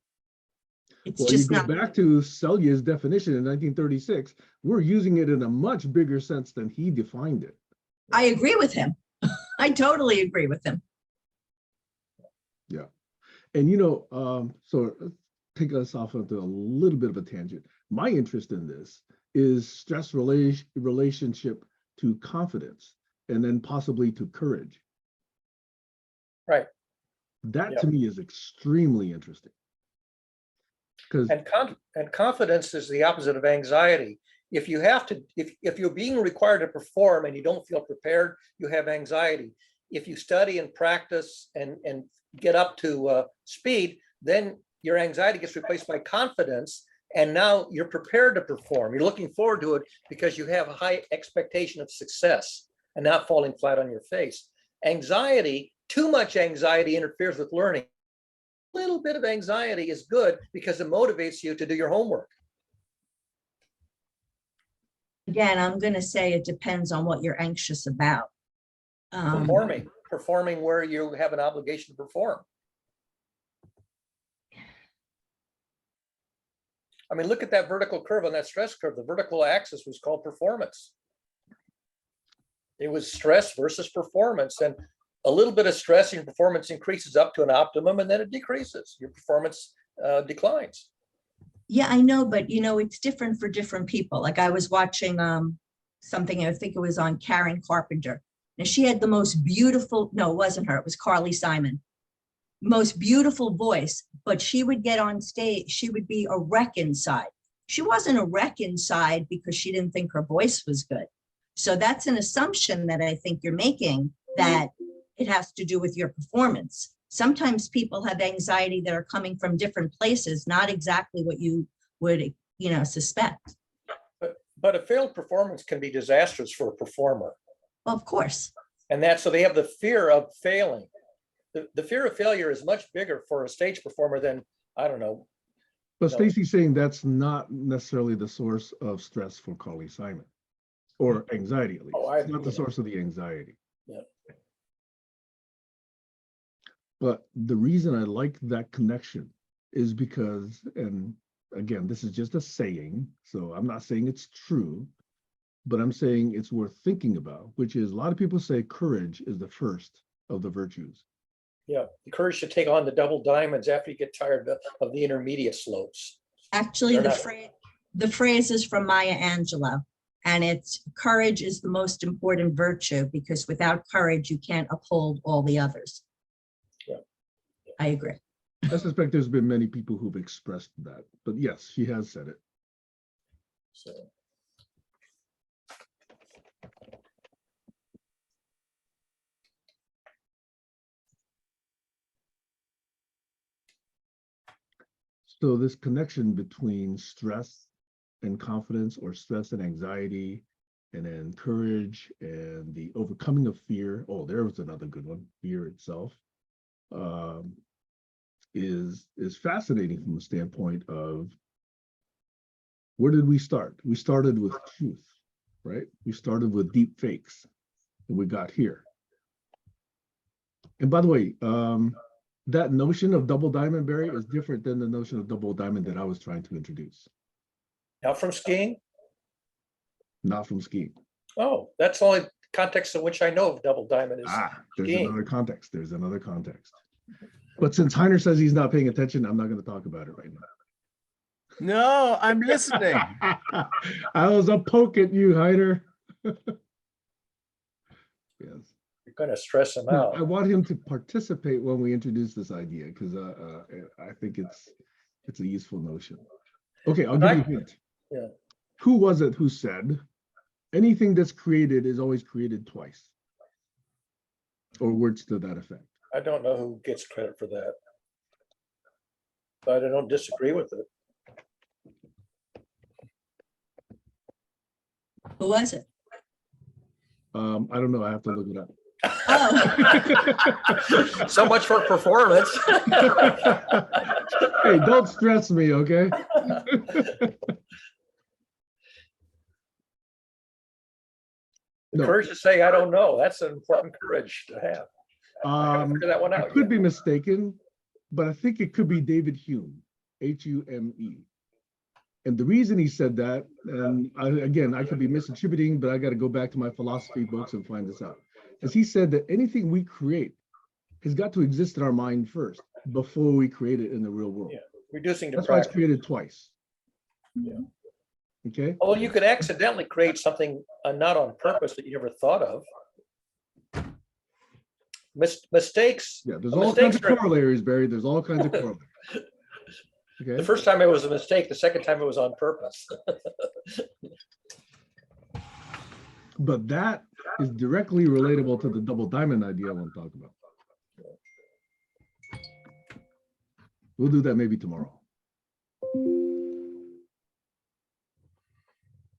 It's Well, you just go not. back to Selye's definition in 1936, we're using it in a much bigger sense than he defined it. I agree with him. I totally agree with him. Yeah. And, so take us off into a little bit of a tangent. My interest in this is stress relationship to confidence and then possibly to courage. Right. That Yeah. to me is extremely interesting. Because And confidence is the opposite of anxiety. If you have to, if you're being required to perform and you don't feel prepared, you have anxiety. If you study and practice and get up to speed, then your anxiety gets replaced by confidence. And now you're prepared to perform. You're looking forward to it because you have a high expectation of success and not falling flat on your face. Anxiety, too much anxiety interferes with learning. A little bit of anxiety is good because it motivates you to do your homework. Again, I'm going to say it depends on what you're anxious about. Performing where you have an obligation to perform. I mean, look at that vertical curve on that stress curve. The vertical axis was called performance. It was stress versus performance, and a little bit of stress in your performance increases up to an optimum, and then it decreases. Your performance declines. Yeah, I know, but it's different for different people. Like I was watching something, I think it was on Karen Carpenter, and she had the most beautiful, no, it wasn't her, it was Carly Simon, most beautiful voice, but she would get on stage, she would be a wreck inside. She wasn't a wreck inside because she didn't think her voice was good. So that's an assumption that I think you're making, that it has to do with your performance. Sometimes people have anxiety that are coming from different places, not exactly what you would, suspect. But a failed performance can be disastrous for a performer. Well, of course. And so they have the fear of failing. The fear of failure is much bigger for a stage performer than, I don't know. But Stacy's saying that's not necessarily the source of stress for Carly Simon, or anxiety at least. It's not the source of the anxiety. Yeah. But the reason I like that connection is because, and again, this is just a saying, so I'm not saying it's true, but I'm saying it's worth thinking about, which is a lot of people say courage is the first of the virtues. Yeah, the courage to take on the double diamonds after you get tired of the intermediate slopes. Actually, the phrase is from Maya Angelou, and it's courage is the most important virtue because without courage, you can't uphold all the others. Yeah. I agree. I suspect there's been many people who've expressed that, but yes, she has said it. So this connection between stress and confidence, or stress and anxiety, and then courage and the overcoming of fear. Oh, there was another good one, fear itself, is fascinating from the standpoint of where did we start? We started with truth, right? We started with deep fakes, and we got here. And by the way, that notion of double diamond, Barry, is different than the notion of double diamond that I was trying to introduce. Not from skiing? Not from skiing. Oh, that's the only context in which I know of double diamond is there's skiing. another context. There's another context. But since Heiner says he's not paying attention, I'm not going to talk about it right now. No, I'm listening. I was a poke at you, Heiner. Yes. You're going to stress him out. I want him to participate when we introduce this idea because I think it's a useful notion. Okay, I'll give you a hint. Yeah. Who was it who said anything that's created is always created twice? Or words to that effect. I don't know who gets credit for that, but I don't disagree with it. Who was it? I don't know. I have to look it up. Oh, So much for performance. Hey, don't stress me, okay? The No. courage to say, I don't know. That's an important courage to have. I gotta figure that one I out could yet. be mistaken, but I think it could be David Hume, Hume. And the reason he said that, and again, I could be misattributing, but I got to go back to my philosophy books and find this out. As he said that anything we create has got to exist in our mind first before we create it in the real world. Yeah. Reducing to That's why it's practice. created twice. Yeah. Okay. Well, you could accidentally create something not on purpose that you never thought of. Mistakes. Yeah, there's all kinds of mistakes are- corollaries, Barry. There's all kinds of corollaries. The Okay. first time it was a mistake, the second time it was on purpose. But that is directly relatable to the double diamond idea I want to talk about. We'll do that maybe tomorrow.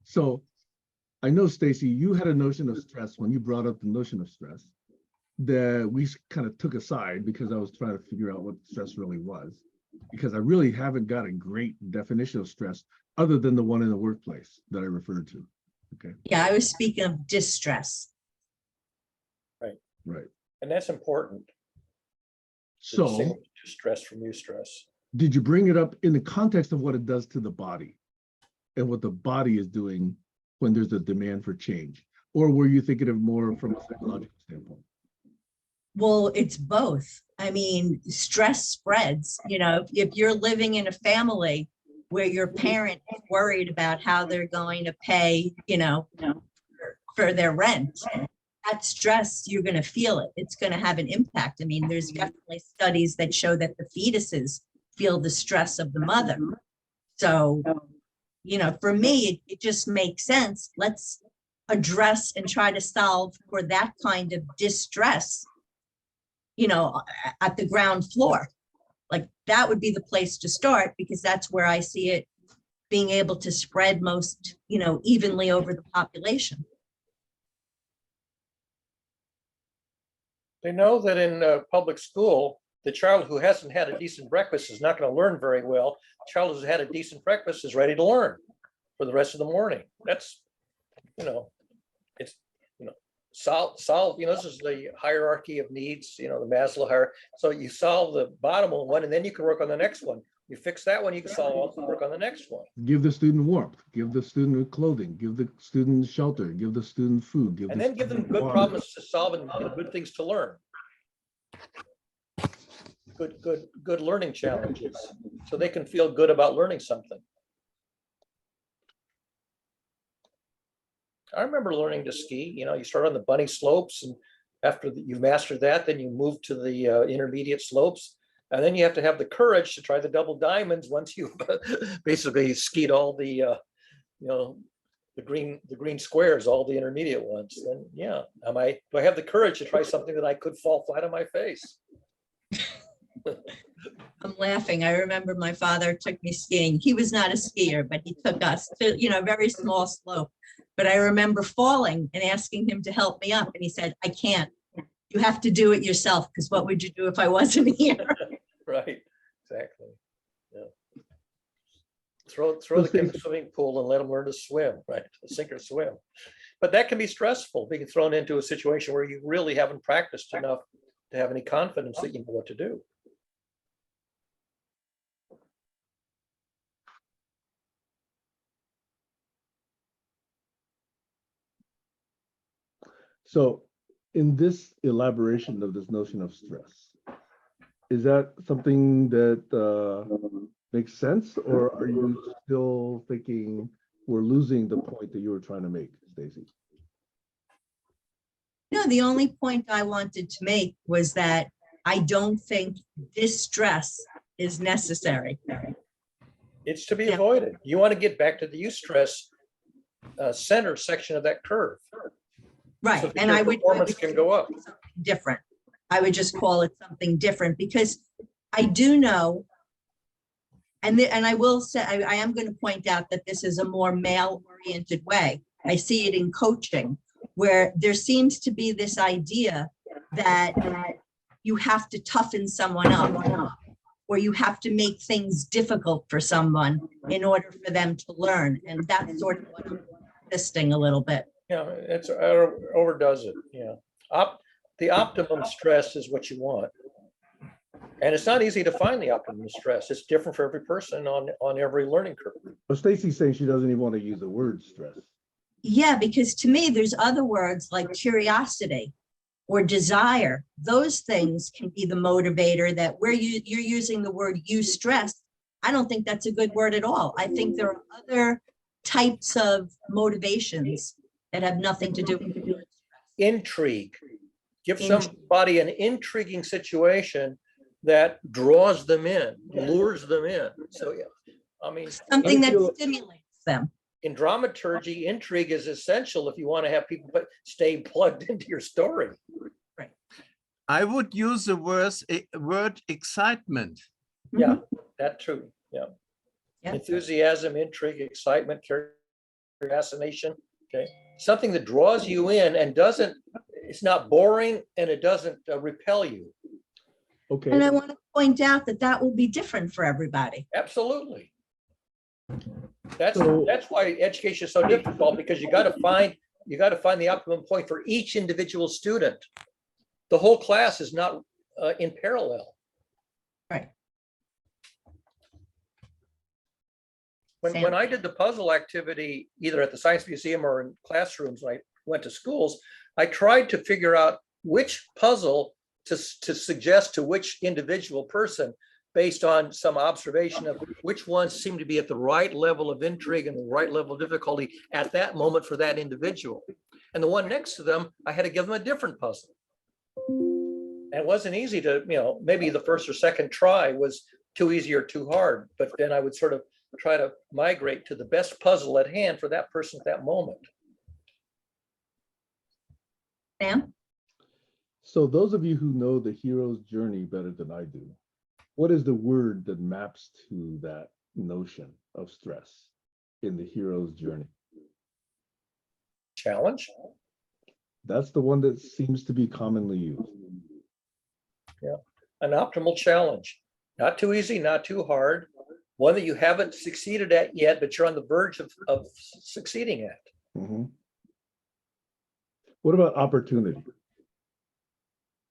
So I know, Stacy, you had a notion of stress when you brought up the notion of stress that we kind of took aside because I was trying to figure out what stress really was, because I really haven't got a great definition of stress other than the one in the workplace that I referred to. Okay. yeah, I was speaking of distress. Right. And that's important. to So distinguish stress from eustress. did you bring it up in the context of what it does to the body and what the body is doing when there's a demand for change? Or were you thinking of more from a psychological standpoint? Well, it's both. I mean, stress spreads, you know, if you're living in a family where your parent is worried about how they're going to pay, you know, for their rent, that stress, you're going to feel it. It's going to have an impact. I mean, there's definitely studies that show that the fetuses feel the stress of the mother. So, you know, for me, it just makes sense. Let's address and try to solve for that kind of distress, you know, at the ground floor. Like that would be the place to start, because that's where I see it being able to spread most, you know, evenly over the population. They know that in public school, the child who hasn't had a decent breakfast is not going to learn very well. The child who's had a decent breakfast is ready to learn for the rest of the morning. That's, you know, it's, you know, solve, you know, this is the hierarchy of needs, you know, the Maslow hierarchy. So you solve the bottom one, and then you can work on the next one. You fix that one, you can work on the next one. Give the student warmth, give the student clothing, give the student shelter, give the student food, And then give them good water. problems to solve and good things to learn. Good learning challenges, so they can feel good about learning something. I remember learning to ski. You know, you start on the bunny slopes, and after you master that, then you move to the intermediate slopes, and then you have to have the courage to try the double diamonds once you've basically skied all the, you know, the green squares, all the intermediate ones. Then, yeah, do I have the courage to try something that I could fall flat on my face? I'm laughing. I remember my father took me skiing. He was not a skier, but he took us to, you know, a very small slope. But I remember falling and asking him to help me up. And he said, I can't. You have to do it yourself, because what would you do if I wasn't here? Right, exactly. Yeah. Throw the kid in the swimming pool and let them learn to swim, right? Sink or swim. But that can be stressful, being thrown into a situation where you really haven't practiced enough to have any confidence that you know what to do. So in this elaboration of this notion of stress, is that something that makes sense, or are you still thinking we're losing the point that you were trying to make, Stacy? No, the only point I wanted to make was that I don't think distress is necessary. It's to be Yeah. avoided. You want to get back to the eustress center section of that curve. Right. So that And your I would performance can go up. different. I would just call it something different, because I do know, and I will say, I am going to point out that this is a more male-oriented way. I see it in coaching, where there seems to be this idea that you have to toughen someone up, or you have to make things difficult for someone in order for them to learn. And that's sort of what I'm resisting a little bit. Yeah, it's overdoes it. Yeah. The optimum stress is what you want. And it's not easy to find the optimum stress. It's different for every person on every learning curve. Well, Stacy's saying she doesn't even want to use the word stress. Yeah, because to me, there's other words like curiosity or desire. Those things can be the motivator that where you're using the word eustress. I don't think that's a good word at all. I think there are other types of motivations that have nothing to do with it. Intrigue. Give somebody an intriguing situation that draws them in, lures them in. So, yeah, I mean, Something that stimulates them. in dramaturgy, intrigue is essential if you want to have people stay plugged into your story. I would use the word excitement. Yeah, that's true. Yeah. Yeah. Enthusiasm, intrigue, excitement, curiosity. Okay. Something that draws you in and it's not boring and it doesn't repel you. Okay. And I want to point out that that will be different for everybody. Absolutely. That's why education is so difficult, because you got to find the optimum point for each individual student. The whole class is not in parallel. Right. When I did the puzzle activity, either at the Science Museum or in classrooms when I went to schools, I tried to figure out which puzzle to suggest to which individual person based on some observation of which ones seemed to be at the right level of intrigue and the right level of difficulty at that moment for that individual. And the one next to them, I had to give them a different puzzle. And it wasn't easy to, maybe the first or second try was too easy or too hard, but then I would sort of try to migrate to the best puzzle at hand for that person at that moment. Sam? So those of you who know the hero's journey better than I do, what is the word that maps to that notion of stress in the hero's journey? Challenge. That's the one that seems to be commonly used. Yeah, an optimal challenge. Not too easy, not too hard. One that you haven't succeeded at yet, but you're on the verge of succeeding at. Mm-hmm. What about opportunity?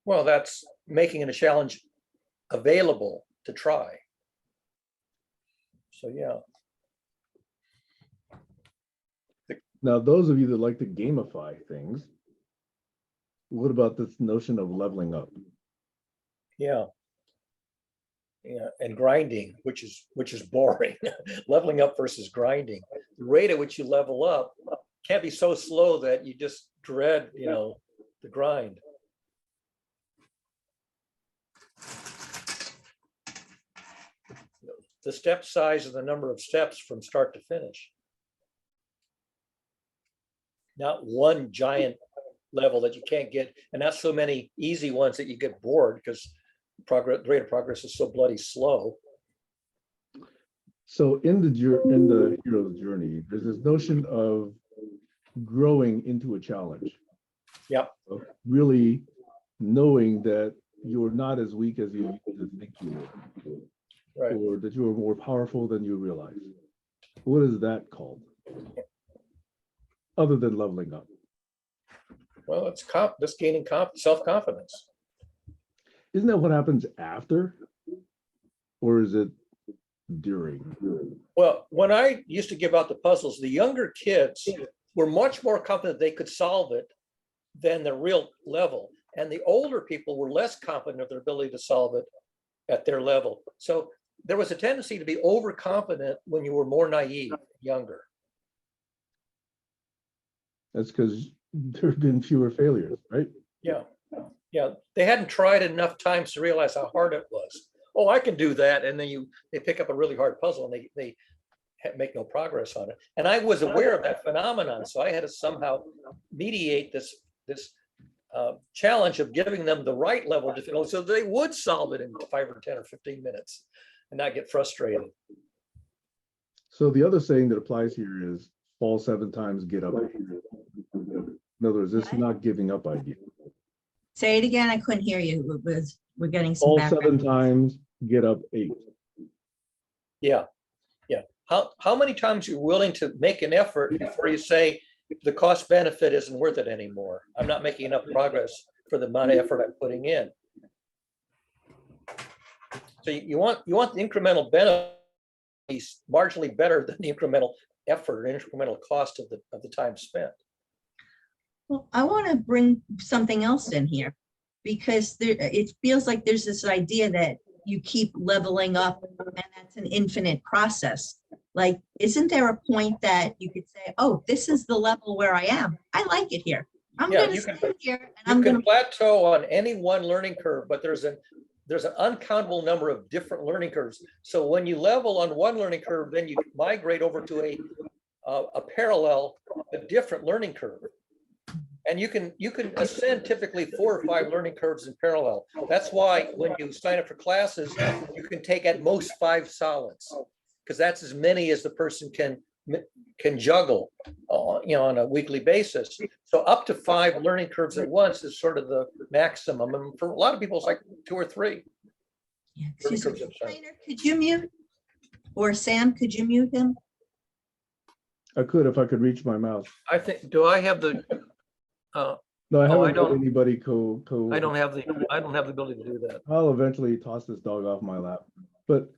Well, that's making it a challenge available to try. So, yeah. Now, those of you that like to gamify things, what about this notion of leveling up? Yeah. Yeah, and grinding, which is boring. Leveling up versus grinding. The rate at which you level up can't be so slow that you just dread, the grind. The step size and the number of steps from start to finish. Not one giant level that you can't get, and not so many easy ones that you get bored because the rate of progress is so bloody slow. So in the hero's journey, there's this notion of growing into a challenge. Yep. Of really knowing that you're not as weak as you used to think you were. Right. Or that you are more powerful than you realize. What is that called? Other than leveling up. Well, it's just gaining self-confidence. Isn't that what happens after? Or is it during? Well, when I used to give out the puzzles, the younger kids were much more confident they could solve it than the real level. And the older people were less confident of their ability to solve it at their level. So there was a tendency to be overconfident when you were more naive, younger. That's because there have been fewer failures, right? Yeah. Yeah. They hadn't tried enough times to realize how hard it was. Oh, I can do that. And then they pick up a really hard puzzle and they make no progress on it. And I was aware of that phenomenon. So I had to somehow mediate this challenge of giving them the right level of difficulty so they would solve it in 5 or 10 or 15 minutes and not get frustrated. So the other saying that applies here is fall 7 times, get up. In other words, it's What? not giving up idea. Say it again. I couldn't hear you. We're getting some Fall 7 background. times, get up 8. Yeah, yeah. How many times you're willing to make an effort before you say the cost benefit isn't worth it anymore? I'm not making enough progress for the amount of effort I'm putting in. So you want the incremental benefit to be marginally better than the incremental effort or incremental cost of the time spent. Well, I want to bring something else in here because it feels like there's this idea that you keep leveling up and that's an infinite process. Like, isn't there a point that you could say, oh, this is the level where I am. I like it here. I'm Yeah, going to you stay can- here and You I'm going can to. plateau on any one learning curve, but there's an uncountable number of different learning curves. So when you level on one learning curve, then you migrate over to a parallel, a different learning curve. And you can ascend typically 4 or 5 learning curves in parallel. That's why when you sign up for classes, you can take at most 5 solids, because that's as many as the person can juggle, on a weekly basis. So up to 5 learning curves at once is sort of the maximum. And for a lot of people, it's like 2 or 3. Yeah, excuse me. Learning curves at a time. Rainer, could you mute? Or Sam, could you mute him? I could if I could reach my mouse. I think, do I have the, No, I Oh, I haven't had don't- anybody I don't have the ability to do that. I'll eventually toss this dog off my lap. But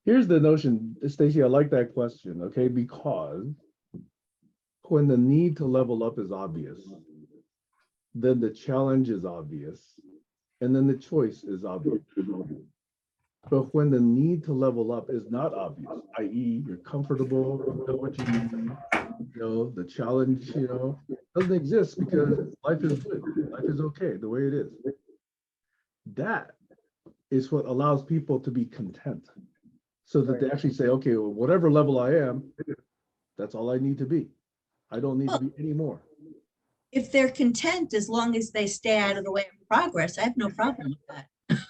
here's the notion, Stacy, I like that question, okay? Because when the need to level up is obvious, then the challenge is obvious, and then the choice is obvious. But when the need to level up is not obvious, i.e. you're comfortable, you know what you need, the challenge, doesn't exist because life is good, life is okay the way it is. That is what allows people to be content. So that they actually say, okay, well, whatever level I am, that's all I need to be. I don't need to be any more. If they're content, as long as they stay out of the way of progress, I have no problem with that.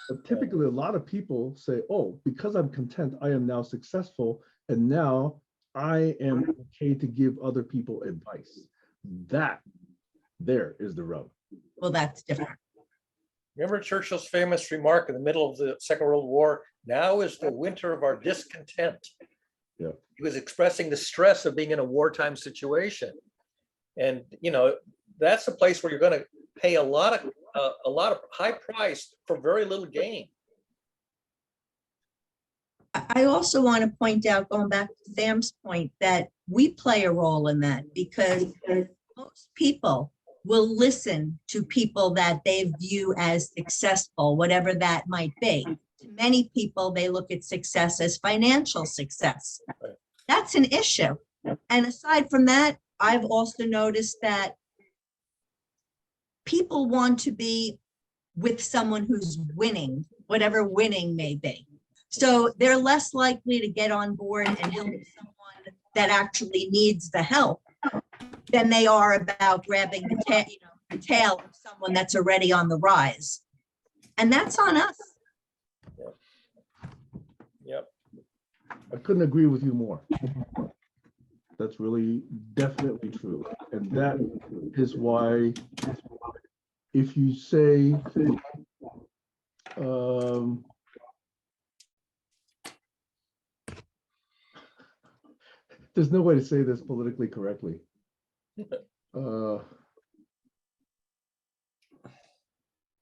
But typically, a lot of people say, oh, because I'm content, I am now successful. And now I am okay to give other people advice. That there is the rub. Well, that's different. Remember Churchill's famous remark in the middle of the Second World War, now is the winter of our discontent. Yeah. He was expressing the stress of being in a wartime situation. And, that's a place where you're going to pay a lot of high price for very little gain. I also want to point out, going back to Sam's point, that we play a role in that because most people will listen to people that they view as successful, whatever that might be. To many people, they look at success as financial success. Right. That's an issue. And aside from that, I've also noticed that people want to be with someone who's winning, whatever winning may be. So they're less likely to get on board and help someone that actually needs the help than they are about grabbing the tail of someone that's already on the rise. And that's on us. Yep. I couldn't agree with you more. That's really definitely true. And that is why if you say, there's no way to say this politically correctly.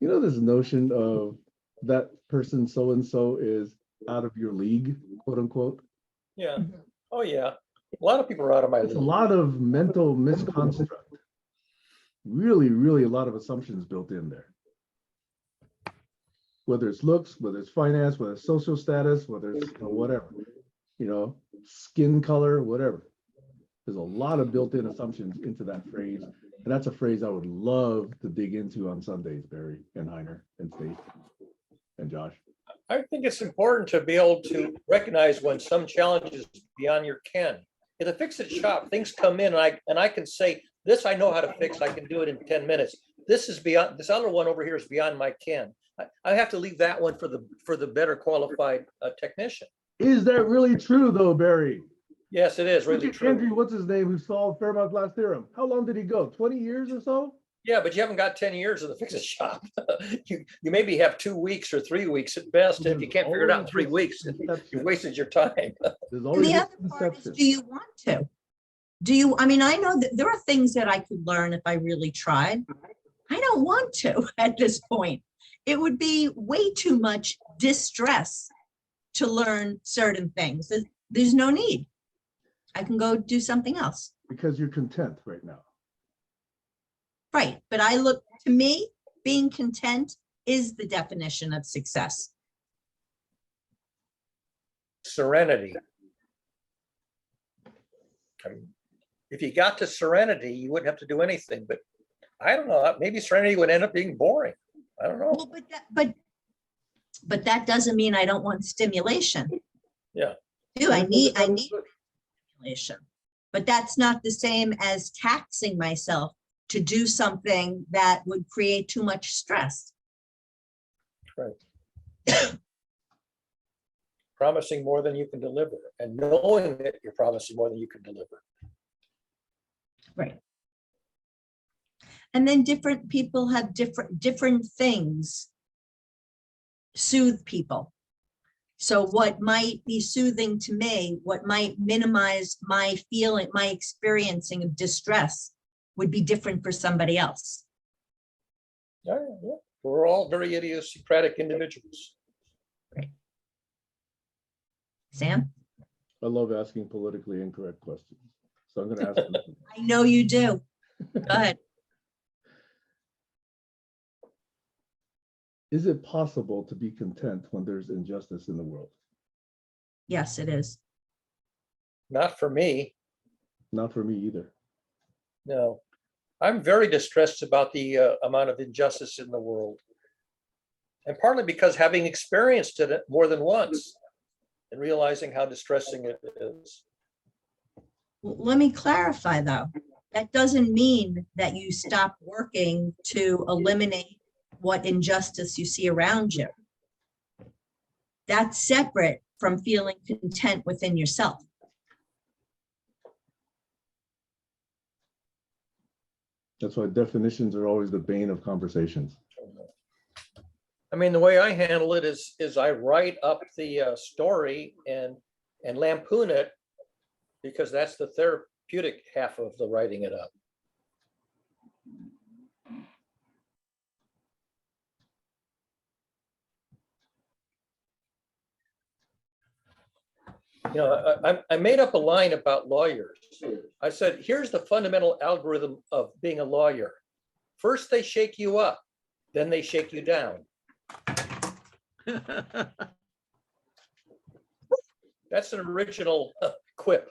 This notion of that person so-and-so is out of your league, quote unquote. Yeah. Oh, yeah. A lot of people are out of my It's a league. lot of mental misconstruct. Really, really a lot of assumptions built in there. Whether it's looks, whether it's finance, whether it's social status, whether it's whatever, skin color, whatever. There's a lot of built-in assumptions into that phrase. And that's a phrase I would love to dig into on Sundays, Barry and Heiner and Steve and Josh. I think it's important to be able to recognize when some challenge is beyond your ken. In the fix-it shop, things come in and I can say, this I know how to fix. I can do it in 10 minutes. This other one over here is beyond my ken. I have to leave that one for the better qualified technician. Is that really true though, Barry? Yes, it is Look really at true. Andrew, what's his name, who solved Fermat's last theorem? How long did he go? 20 years or so? Yeah, but you haven't got 10 years in the fix-it shop. You maybe have 2 weeks or 3 weeks at best. If you can't figure it out in 3 weeks, you wasted your time. There's And always the this other part is, conception. do you want to? Do you, I mean, I know that there are things that I could learn if I really tried. I don't want to at this point. It would be way too much distress to learn certain things. There's no need. I can go do something else. Because you're content right now. Right. But I look, to me, being content is the definition of success. Serenity. I mean, if you got to serenity, you wouldn't have to do anything, but I don't know, maybe serenity would end up being boring. I don't know. Well, but that doesn't mean I don't want stimulation. Yeah. I need stimulation, but that's not the same as taxing myself to do something that would create too much stress. Right. Promising more than you can deliver and knowing that you're promising more than you can deliver. Right. And then different people have different things soothe people. So what might be soothing to me, what might minimize my feeling, my experiencing of distress would be different for somebody else. Yeah, yeah. We're all very idiosyncratic individuals. Sam? I love asking politically incorrect questions. So I'm going to ask them. I know you do. Go ahead. Is it possible to be content when there's injustice in the world? Yes, it is. Not for me. Not for me either. No. I'm very distressed about the amount of injustice in the world. And partly because having experienced it more than once and realizing how distressing it is. Let me clarify though. That doesn't mean that you stop working to eliminate what injustice you see around you. That's separate from feeling content within yourself. That's why definitions are always the bane of conversations. I mean, the way I handle it is I write up the story and lampoon it because that's the therapeutic half of the writing it up. You know, I made up a line about lawyers. I said, here's the fundamental algorithm of being a lawyer. First, they shake you up, then they shake you down. That's an original quip.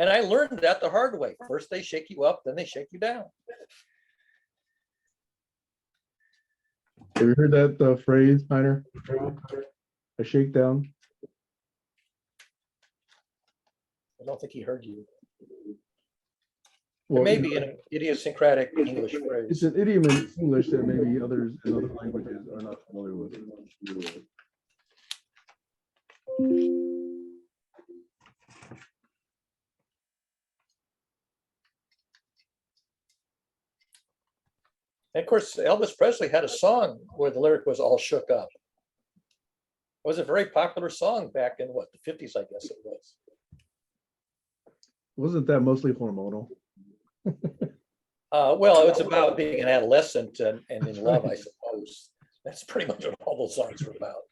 And I learned that the hard way. First, they shake you up, then they shake you down. Have you heard that phrase, Heiner? A shakedown? I don't think he heard you. Well, It may be an idiosyncratic English it's phrase. an idiom in English that maybe others in other languages are not familiar with. And of course, Elvis Presley had a song where the lyric was all shook up. It was a very popular song back in what, the 50s, I guess it was. Wasn't that mostly hormonal? Well, it's about being an adolescent and in love, I suppose. That's pretty much what all those songs are about.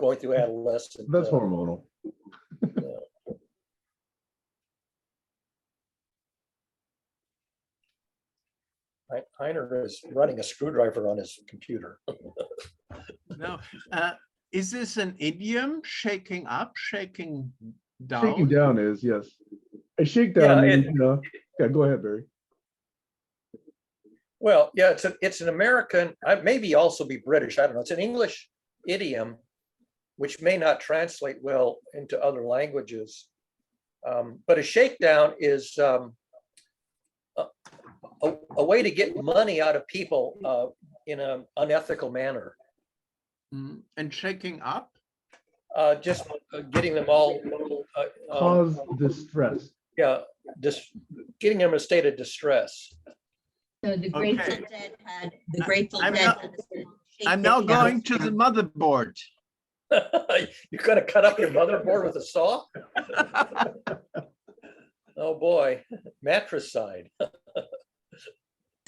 Going through adolescence. That's hormonal. Heiner is running a screwdriver on his computer. No, is this an idiom? Shaking up, shaking down? Shaking down is, yes. A shakedown Yeah, means, yeah, go ahead, Barry. Well, yeah, it's an American, maybe also be British, I don't know. It's an English idiom, which may not translate well into other languages. But a shakedown is a way to get money out of people in an unethical manner. And shaking up? Just getting them all, Cause distress. yeah, just getting them in a state of distress. So the Grateful Okay. Dead had, the Grateful I'm Dead not- had a song, I'm Shake now It Down. going to the motherboard. You're gonna cut up your motherboard with a saw? Oh, boy, matricide.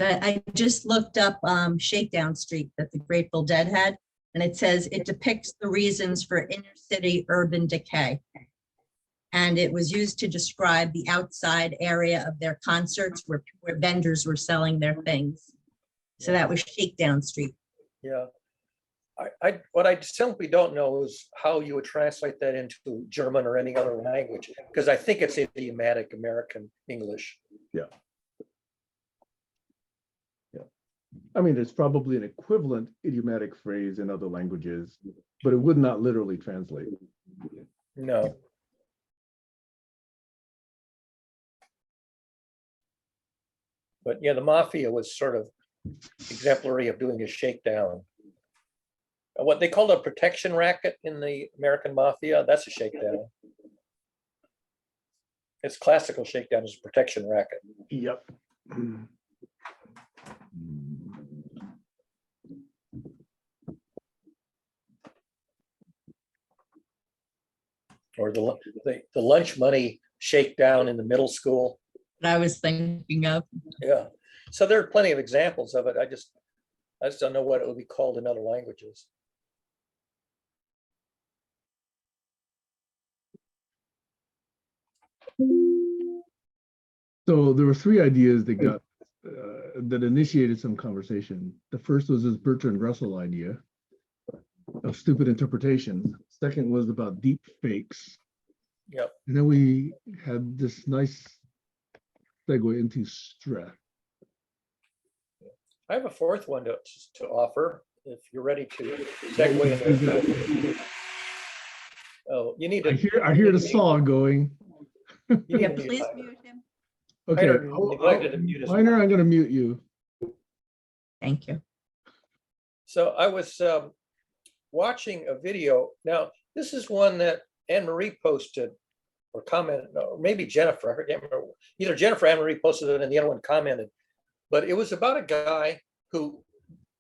I just looked up Shakedown Street that the Grateful Dead had, and it says it depicts the reasons for inner city urban decay. And it was used to describe the outside area of their concerts where vendors were selling their things. So that was Shakedown Street. Yeah. What I simply don't know is how you would translate that into German or any other language, because I think it's idiomatic American English. I mean, there's probably an equivalent idiomatic phrase in other languages, but it would not literally translate. No. But yeah, the mafia was sort of exemplary of doing a shakedown. What they called a protection racket in the American mafia, that's a shakedown. It's classical shakedown is a protection racket. Yep. Or the lunch money shakedown in the middle school. That I was thinking of. Yeah. So there are plenty of examples of it. I just don't know what it would be called in other languages. So there were three ideas that got that initiated some conversation. The first was this Bertrand Russell idea of stupid interpretation. Second was about deep fakes. Yep. And then we had this nice segue into stress. I have a fourth one to offer if you're ready to segue into. Oh, you need to. I hear the saw going. You need Yeah, to mute please Heiner. mute him. Okay, Heiner neglected to mute his Heiner, I'm going to mute you. Thank you. So I was watching a video. Now, this is one that Anne-Marie posted or commented, or maybe Jennifer, I can't remember. Either Jennifer or Anne-Marie posted it and the other one commented. But it was about a guy who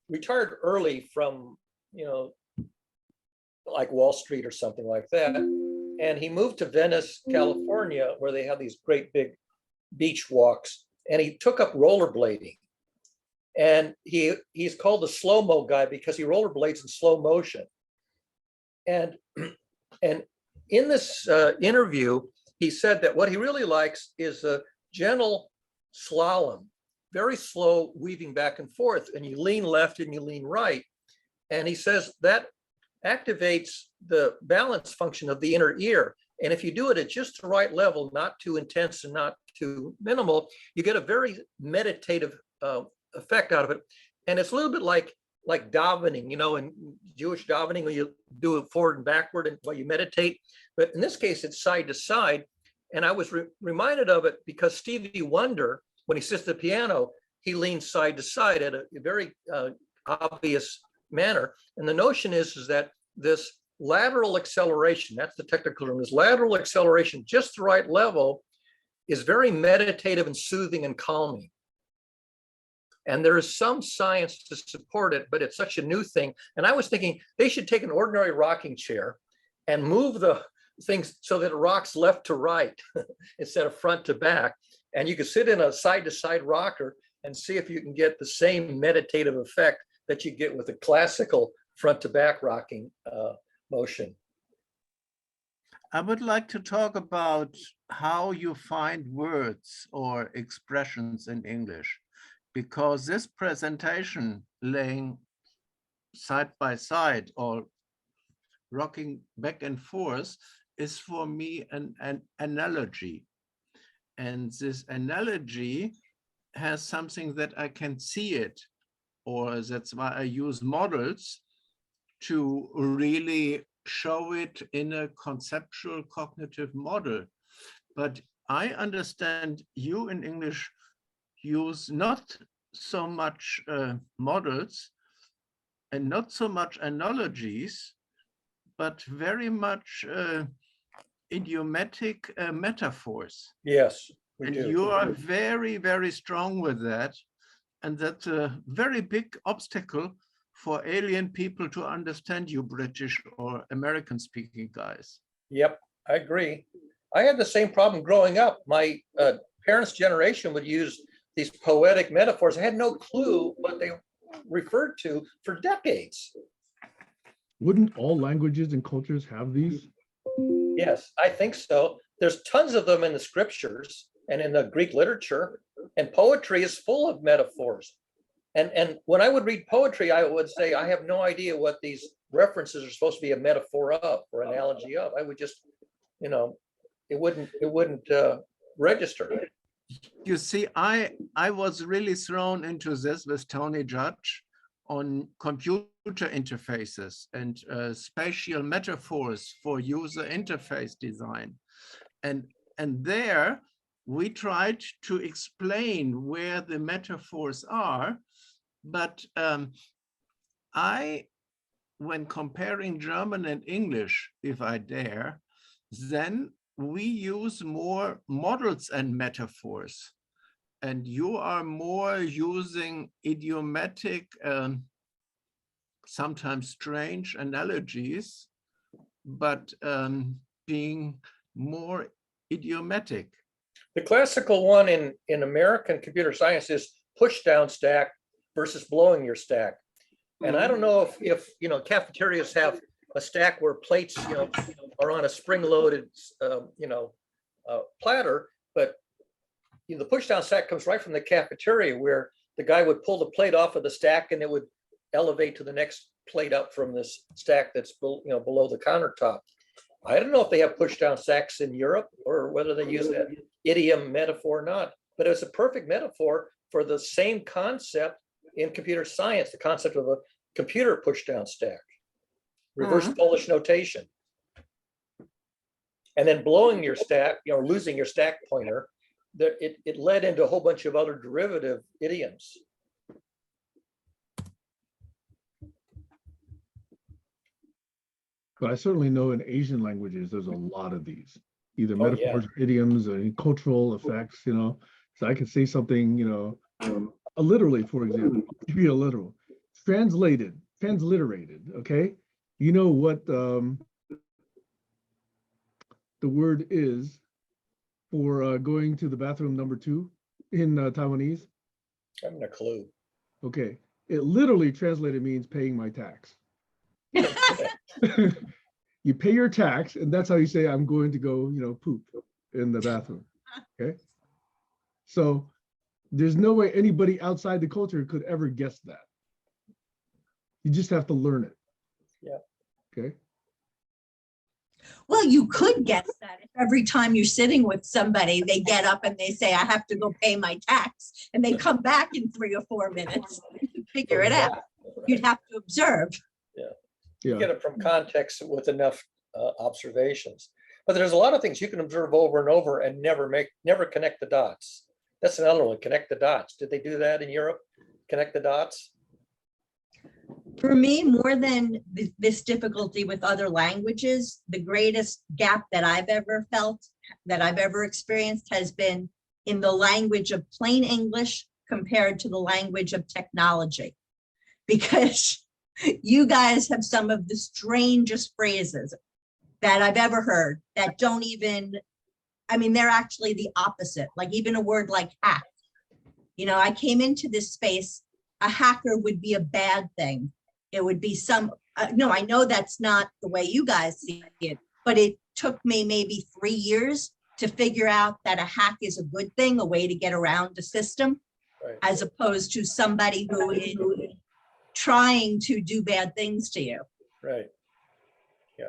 retired early from, like Wall Street or something like that. And he moved to Venice, California, where they have these great big beach walks. And he took up rollerblading. And he's called the slow-mo guy because he rollerblades in slow motion. And in this interview, he said that what he really likes is a gentle slalom, very slow weaving back and forth, and you lean left and you lean right. And he says that activates the balance function of the inner ear. And if you do it at just the right level, not too intense and not too minimal, you get a very meditative effect out of it. And it's a little bit like davening, in Jewish davening, where you do it forward and backward and while you meditate. But in this case, it's side to side. And I was reminded of it because Stevie Wonder, when he sits at the piano, he leans side to side at a very obvious manner. And the notion is that this lateral acceleration, that's the technical term, this lateral acceleration, just the right level, is very meditative and soothing and calming. And there is some science to support it, but it's such a new thing. And I was thinking they should take an ordinary rocking chair and move the things so that it rocks left to right instead of front to back. And you could sit in a side-to-side rocker and see if you can get the same meditative effect that you get with a classical front-to-back rocking motion. I would like to talk about how you find words or expressions in English, because this presentation laying side by side or rocking back and forth is for me an analogy. And this analogy has something that I can see it, or that's why I use models to really show it in a conceptual cognitive model. But I understand you in English use not so much models and not so much analogies, but very much idiomatic metaphors. Yes, we And do. you are very, very strong with that. And that's a very big obstacle for alien people to understand you British or American speaking guys. Yep, I agree. I had the same problem growing up. My parents' generation would use these poetic metaphors. I had no clue what they referred to for decades. Wouldn't all languages and cultures have these? Yes, I think so. There's tons of them in the scriptures and in the Greek literature, and poetry is full of metaphors. And when I would read poetry, I would say, I have no idea what these references are supposed to be a metaphor of or analogy of. I would just, you know, it wouldn't register. You see, I was really thrown into this with Tony Judge on computer interfaces and spatial metaphors for user interface design. And there we tried to explain where the metaphors are, but when comparing German and English, if I dare, then we use more models and metaphors. And you are more using idiomatic, sometimes strange analogies, but being more idiomatic. The classical one in American computer science is push down stack versus blowing your stack. And I don't know if you know, cafeterias have a stack where plates, you know, are on a spring-loaded, platter, but you know, the push down stack comes right from the cafeteria where the guy would pull the plate off of the stack and it would elevate to the next plate up from this stack that's below the countertop. I don't know if they have push down stacks in Europe or whether they use that idiom metaphor or not, but it's a perfect metaphor for the same concept in computer science, the concept of a computer push down stack, reverse Polish notation. And then blowing your stack, you know, losing your stack pointer, it led into a whole bunch of other derivative idioms. But I certainly know in Asian languages, there's a lot of these, either Oh, yeah. metaphors, or idioms, or cultural effects, you know. So I can say something, you know, literally, for example, I'll give you a literal, transliterated, okay? You know what the word is for going to the bathroom number 2 in Taiwanese? I have no clue. Okay, it literally translated means paying my tax. You pay your tax, and that's how you say I'm going to go, you know, poop in the bathroom. Okay, so there's no way anybody outside the culture could ever guess that. You just have to learn it. Yeah. Okay. Well, you could guess that if every time you're sitting with somebody, they get up and they say, I have to go pay my tax, and they come back in 3 or 4 minutes to figure it out. You'd have to observe. You get it from context with enough observations. But there's a lot of things you can observe over and over and never connect the dots. That's another one, connect the dots. Did they do that in Europe? Connect the dots? For me, more than this difficulty with other languages, the greatest gap that I've ever felt, that I've ever experienced, has been in the language of plain English compared to the language of technology. Because you guys have some of the strangest phrases that I've ever heard that don't even, I mean, they're actually the opposite. Like even a word like hack. You know, I came into this space, a hacker would be a bad thing. It would be no, I know that's not the way you guys see it, but it took me maybe 3 years to figure out that a hack is a good thing, a way to get around the system, Right. as opposed to somebody who is trying to do bad things to you. Right. Yeah.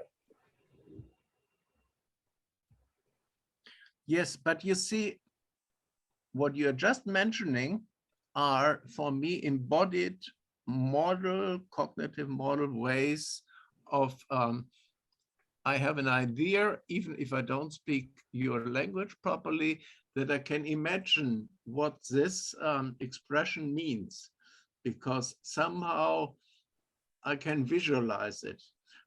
Yes, but you see, what you're just mentioning are, for me, embodied cognitive model ways of, I have an idea, even if I don't speak your language properly, that I can imagine what this expression means, because somehow I can visualize it.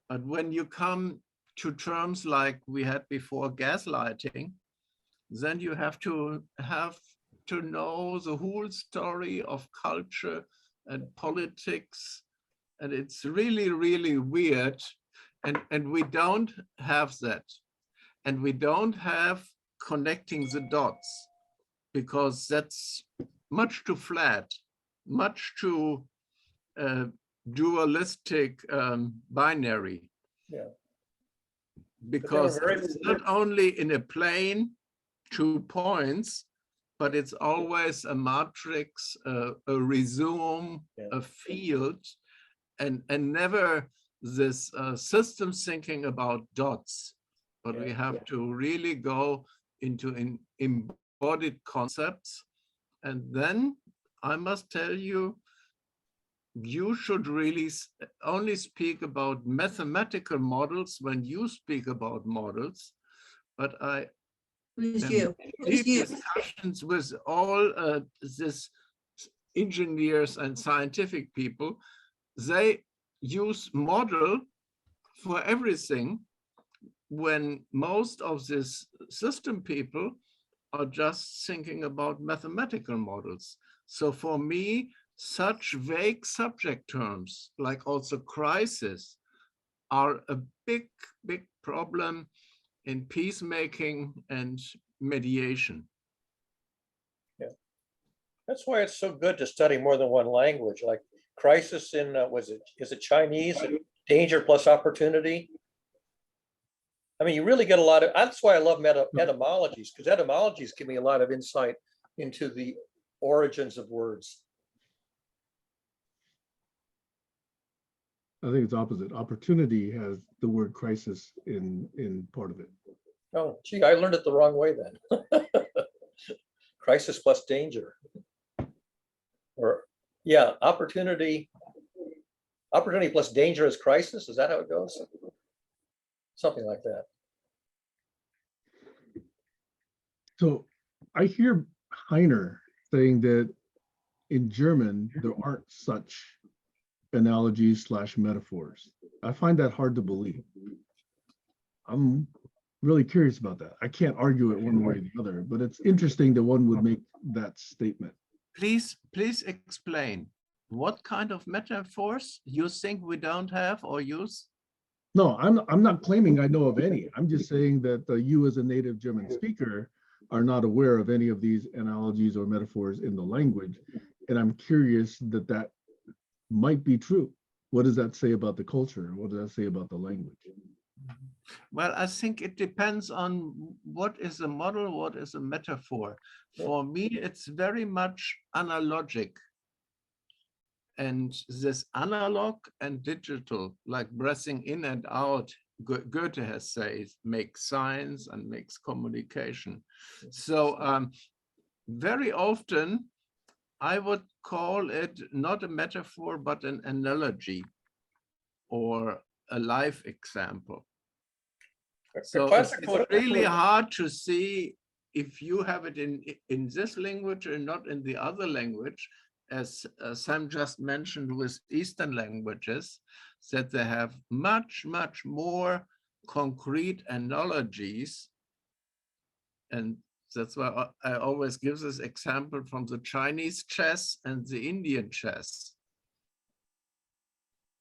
But when you come to terms like we had before, gaslighting, then you have to know the whole story of culture and politics. And it's really, really weird. And we don't have that. And we don't have connecting the dots, because that's much too flat, much too dualistic, binary. Yeah. Because it's not only in a plane, 2 points, but it's always a matrix, a resume, a field, and never this system thinking about dots. But we have to really go into embodied concepts. And then I must tell you, you should really only speak about mathematical models when you speak about models. But Who's you? Who's deep you? discussions with all these engineers and scientific people, they use model for everything, when most of these system people are just thinking about mathematical models. So for me, such vague subject terms, like also crisis, are a big, big problem in peacemaking and mediation. Yeah, that's why it's so good to study more than one language, like crisis in, is it Chinese? Danger plus opportunity. I mean, you really get a lot of, that's why I love etymologies, because etymologies give me a lot of insight into the origins of words. I think it's opposite. Opportunity has the word crisis in part of it. Oh, gee, I learned it the wrong way then. Crisis plus danger. Or, yeah, opportunity plus danger is crisis. Is that how it goes? Something like that. So I hear Heiner saying that in German, there aren't such analogies / metaphors. I find that hard to believe. I'm really curious about that. I can't argue it one way or the other, but it's interesting that one would make that statement. Please explain what kind of metaphors you think we don't have or use? No, I'm not claiming I know of any. I'm just saying that you as a native German speaker are not aware of any of these analogies or metaphors in the language. And I'm curious that might be true. What does that say about the culture? What does that say about the language? Well, I think it depends on what is a model, what is a metaphor. For me, it's very much analogic. And this analog and digital, like breathing in and out, Goethe has said, makes science and makes communication. So very often, I would call it not a metaphor, but an analogy or a life example. So it's really hard to see if you have it in this language and not in the other language, as Sam just mentioned with Eastern languages, that they have much, much more concrete analogies. And that's why I always give this example from the Chinese chess and the Indian chess.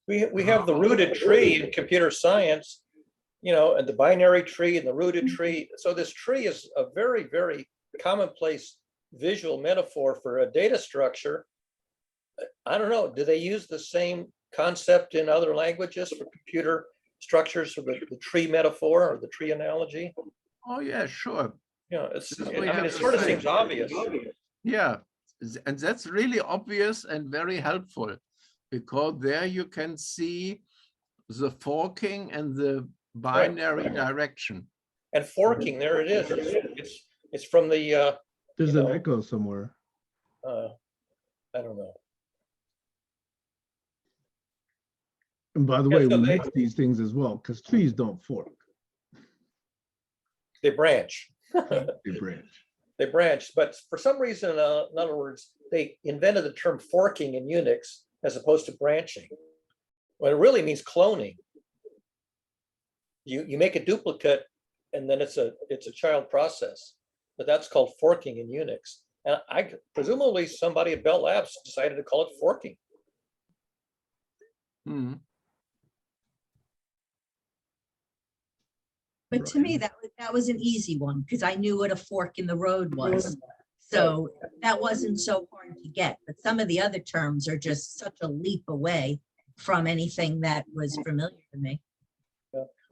We have the rooted tree in computer science, you know, and the binary tree and the rooted tree. So this tree is a very, very commonplace visual metaphor for a data structure. I don't know, do they use the same concept in other languages for computer structures, for the tree metaphor or the tree analogy? Oh yeah, sure. You know, it sort of seems obvious. Yeah, and that's really obvious and very helpful, because there you can see the forking and the binary direction. And forking, there it is. It's from the There's an echo somewhere. I don't know. And by the way, we mix these things as well, because trees don't fork. They branch. They branch. They branch, but for some reason, in other words, they invented the term forking in Unix as opposed to branching. Well, it really means cloning. you make a duplicate and then it's a child process, but that's called forking in Unix. And presumably somebody at Bell Labs decided to call it forking. Hmm. But to me, that was an easy one because I knew what a fork in the road was. So that wasn't so hard to get. But some of the other terms are just such a leap away from anything that was familiar to me.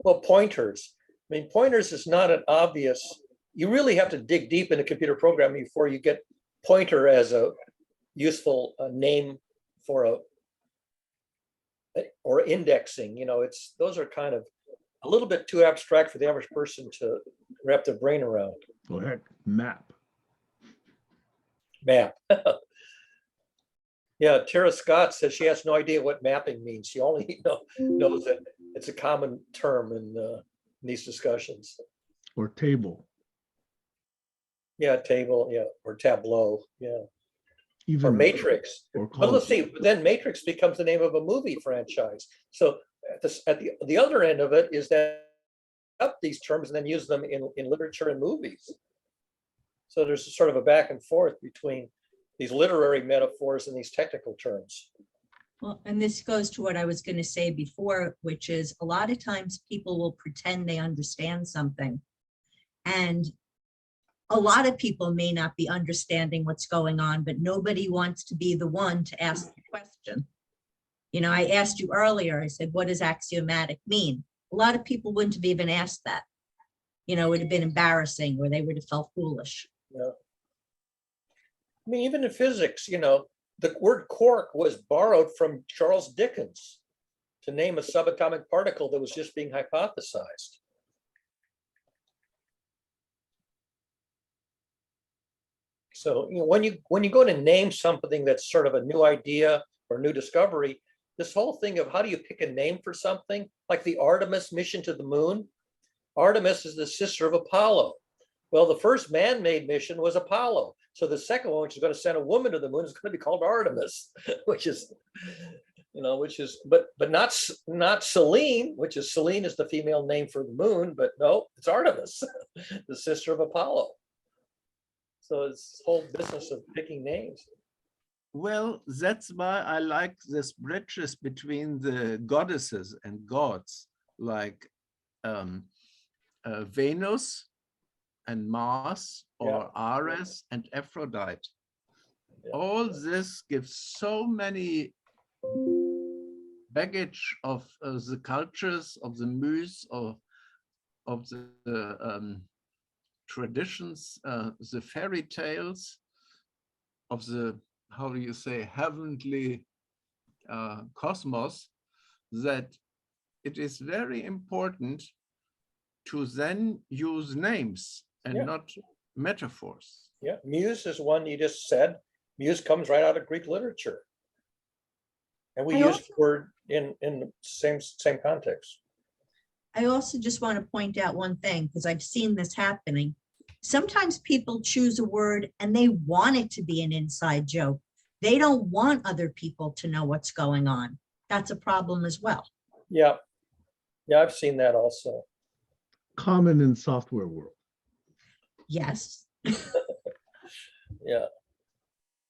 Well, pointers. I mean, pointers is not an obvious, you really have to dig deep into computer programming before you get pointer as a useful name for or indexing. Those are kind of a little bit too abstract for the average person to wrap their brain around. Well, heck, map. Map. Yeah, Tara Scott says she has no idea what mapping means. She only knows that it's a common term in these discussions. Or table. Yeah, table, yeah, or tableau, yeah. Even Or matrix. Or But let's column. see, then Matrix becomes the name of a movie franchise. So at the other end of it is that up these terms and then use them in literature and movies. So there's sort of a back and forth between these literary metaphors and these technical terms. Well, and this goes to what I was going to say before, which is a lot of times people will pretend they understand something. And a lot of people may not be understanding what's going on, but nobody wants to be the one to ask the question. I asked you earlier, I said, what does axiomatic mean? A lot of people wouldn't have even asked that. It would have been embarrassing or they would have felt foolish. Yeah. I mean, even in physics, the word quark was borrowed from Charles Dickens to name a subatomic particle that was just being hypothesized. So when you go to name something that's sort of a new idea or new discovery, this whole thing of how do you pick a name for something, like the Artemis mission to the moon. Artemis is the sister of Apollo. Well, the first man-made mission was Apollo. So the second one, which is going to send a woman to the moon, is going to be called Artemis, which is but not Selene, which is Selene is the female name for the moon, but no, it's Artemis, the sister of Apollo. So it's this whole business of picking names. Well, that's why I like this bridges between the goddesses and gods, like Venus and Mars, or Ares and Aphrodite. Yeah. All this gives so many baggage of the cultures, of the myths, of the traditions, the fairy tales, of the, how do you say, heavenly cosmos, that it is very important to then use names and not metaphors. Yeah, muse is one you just said. Muse comes right out of Greek literature. And we use the word in the same context. I also just want to point out one thing, because I've seen this happening. Sometimes people choose a word and they want it to be an inside joke. They don't want other people to know what's going on. That's a problem as well. Yeah. Yeah, I've seen that also. Common in software world. Yes. Yeah.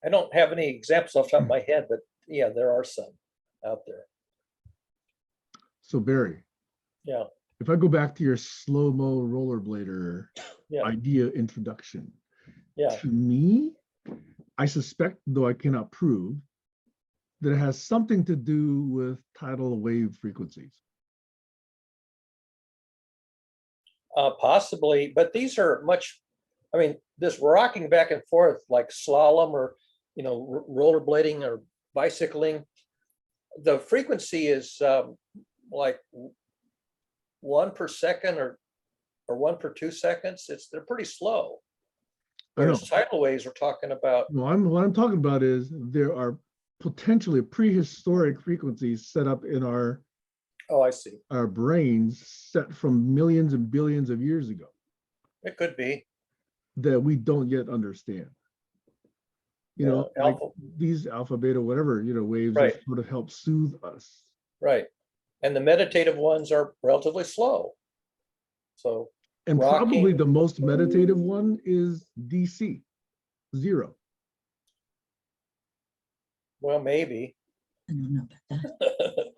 I don't have any examples off the top of my head, but yeah, there are some out there. So Barry, Yeah. if I go back to your slow-mo rollerblader Yeah. idea introduction, Yeah. to me, I suspect, though I cannot prove, that it has something to do with tidal wave frequencies. Possibly, but these are much, I mean, this rocking back and forth like slalom or, rollerblading or bicycling, the frequency is like 1 per second or 1 per 2 seconds. They're pretty slow. Whereas tidal waves we're talking about. No, what I'm talking about is there are potentially prehistoric frequencies set up in our I see. Our brains set from millions and billions of years ago. It could be. That we don't yet understand. Like these alpha, beta, whatever, waves that sort of help soothe us. Right. And the meditative ones are relatively slow. So, And Rocking- probably the most meditative one is DC, 0. well, maybe. I don't know about that.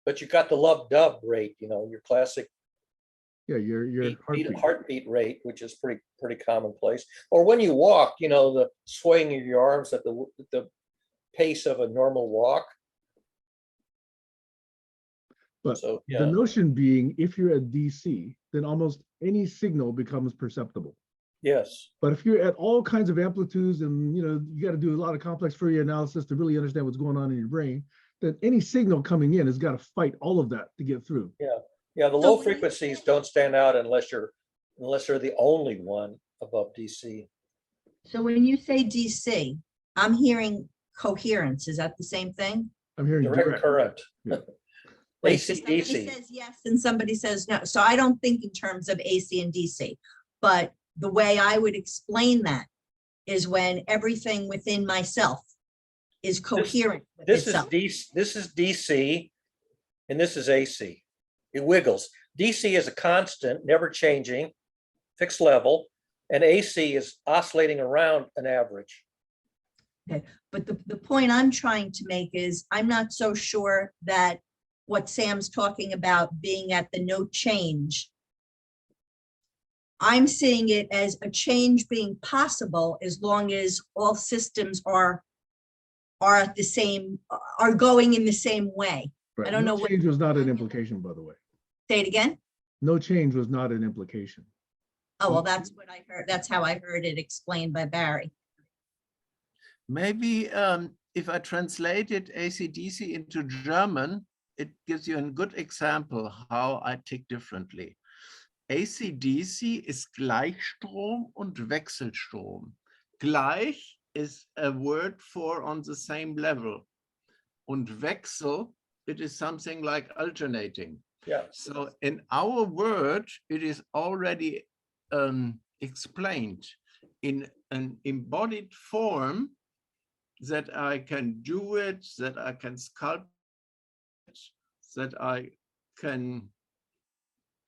But you got the love dub rate, you know, your classic Yeah, your heartbeat. heartbeat rate, which is pretty commonplace. Or when you walk, you know, the swaying of your arms at the pace of a normal walk. But So, the yeah, notion being, if you're at DC, then almost any signal becomes perceptible. yes, But if you're at all kinds of amplitudes and you got to do a lot of complex Fourier analysis to really understand what's going on in your brain, then any signal coming in has got to fight all of that to get through. yeah. The So low when you frequencies say- don't stand out unless you're the only one above DC. So when you say DC, I'm hearing coherence. Is that the same thing? I'm hearing Direct current. Yeah. Like, so AC, somebody DC. says yes and somebody says no. So I don't think in terms of AC and DC, but the way I would explain that is when everything within myself is coherent with This is itself. DC, and this is AC. It wiggles. DC is a constant, never changing, fixed level, and AC is oscillating around an average. But the point I'm trying to make is I'm not so sure that what Sam's talking about being at the no change. I'm seeing it as a change being possible as long as all systems are at the same, are going in the same way. Right. I don't know No what- change was not an implication, by the way. Say it again. No change was not an implication. Oh, well, that's what I heard. That's how I heard it explained by Barry. Maybe if I translated AC/DC into German, it gives you a good example how I tick differently. AC/DC ist Gleichstrom und Wechselstrom. Gleich is a word for on the same level. Und Wechsel, it is something like alternating. Yeah. So in our word, it is already explained in an embodied form that I can do it, that I can sculpt it, that I can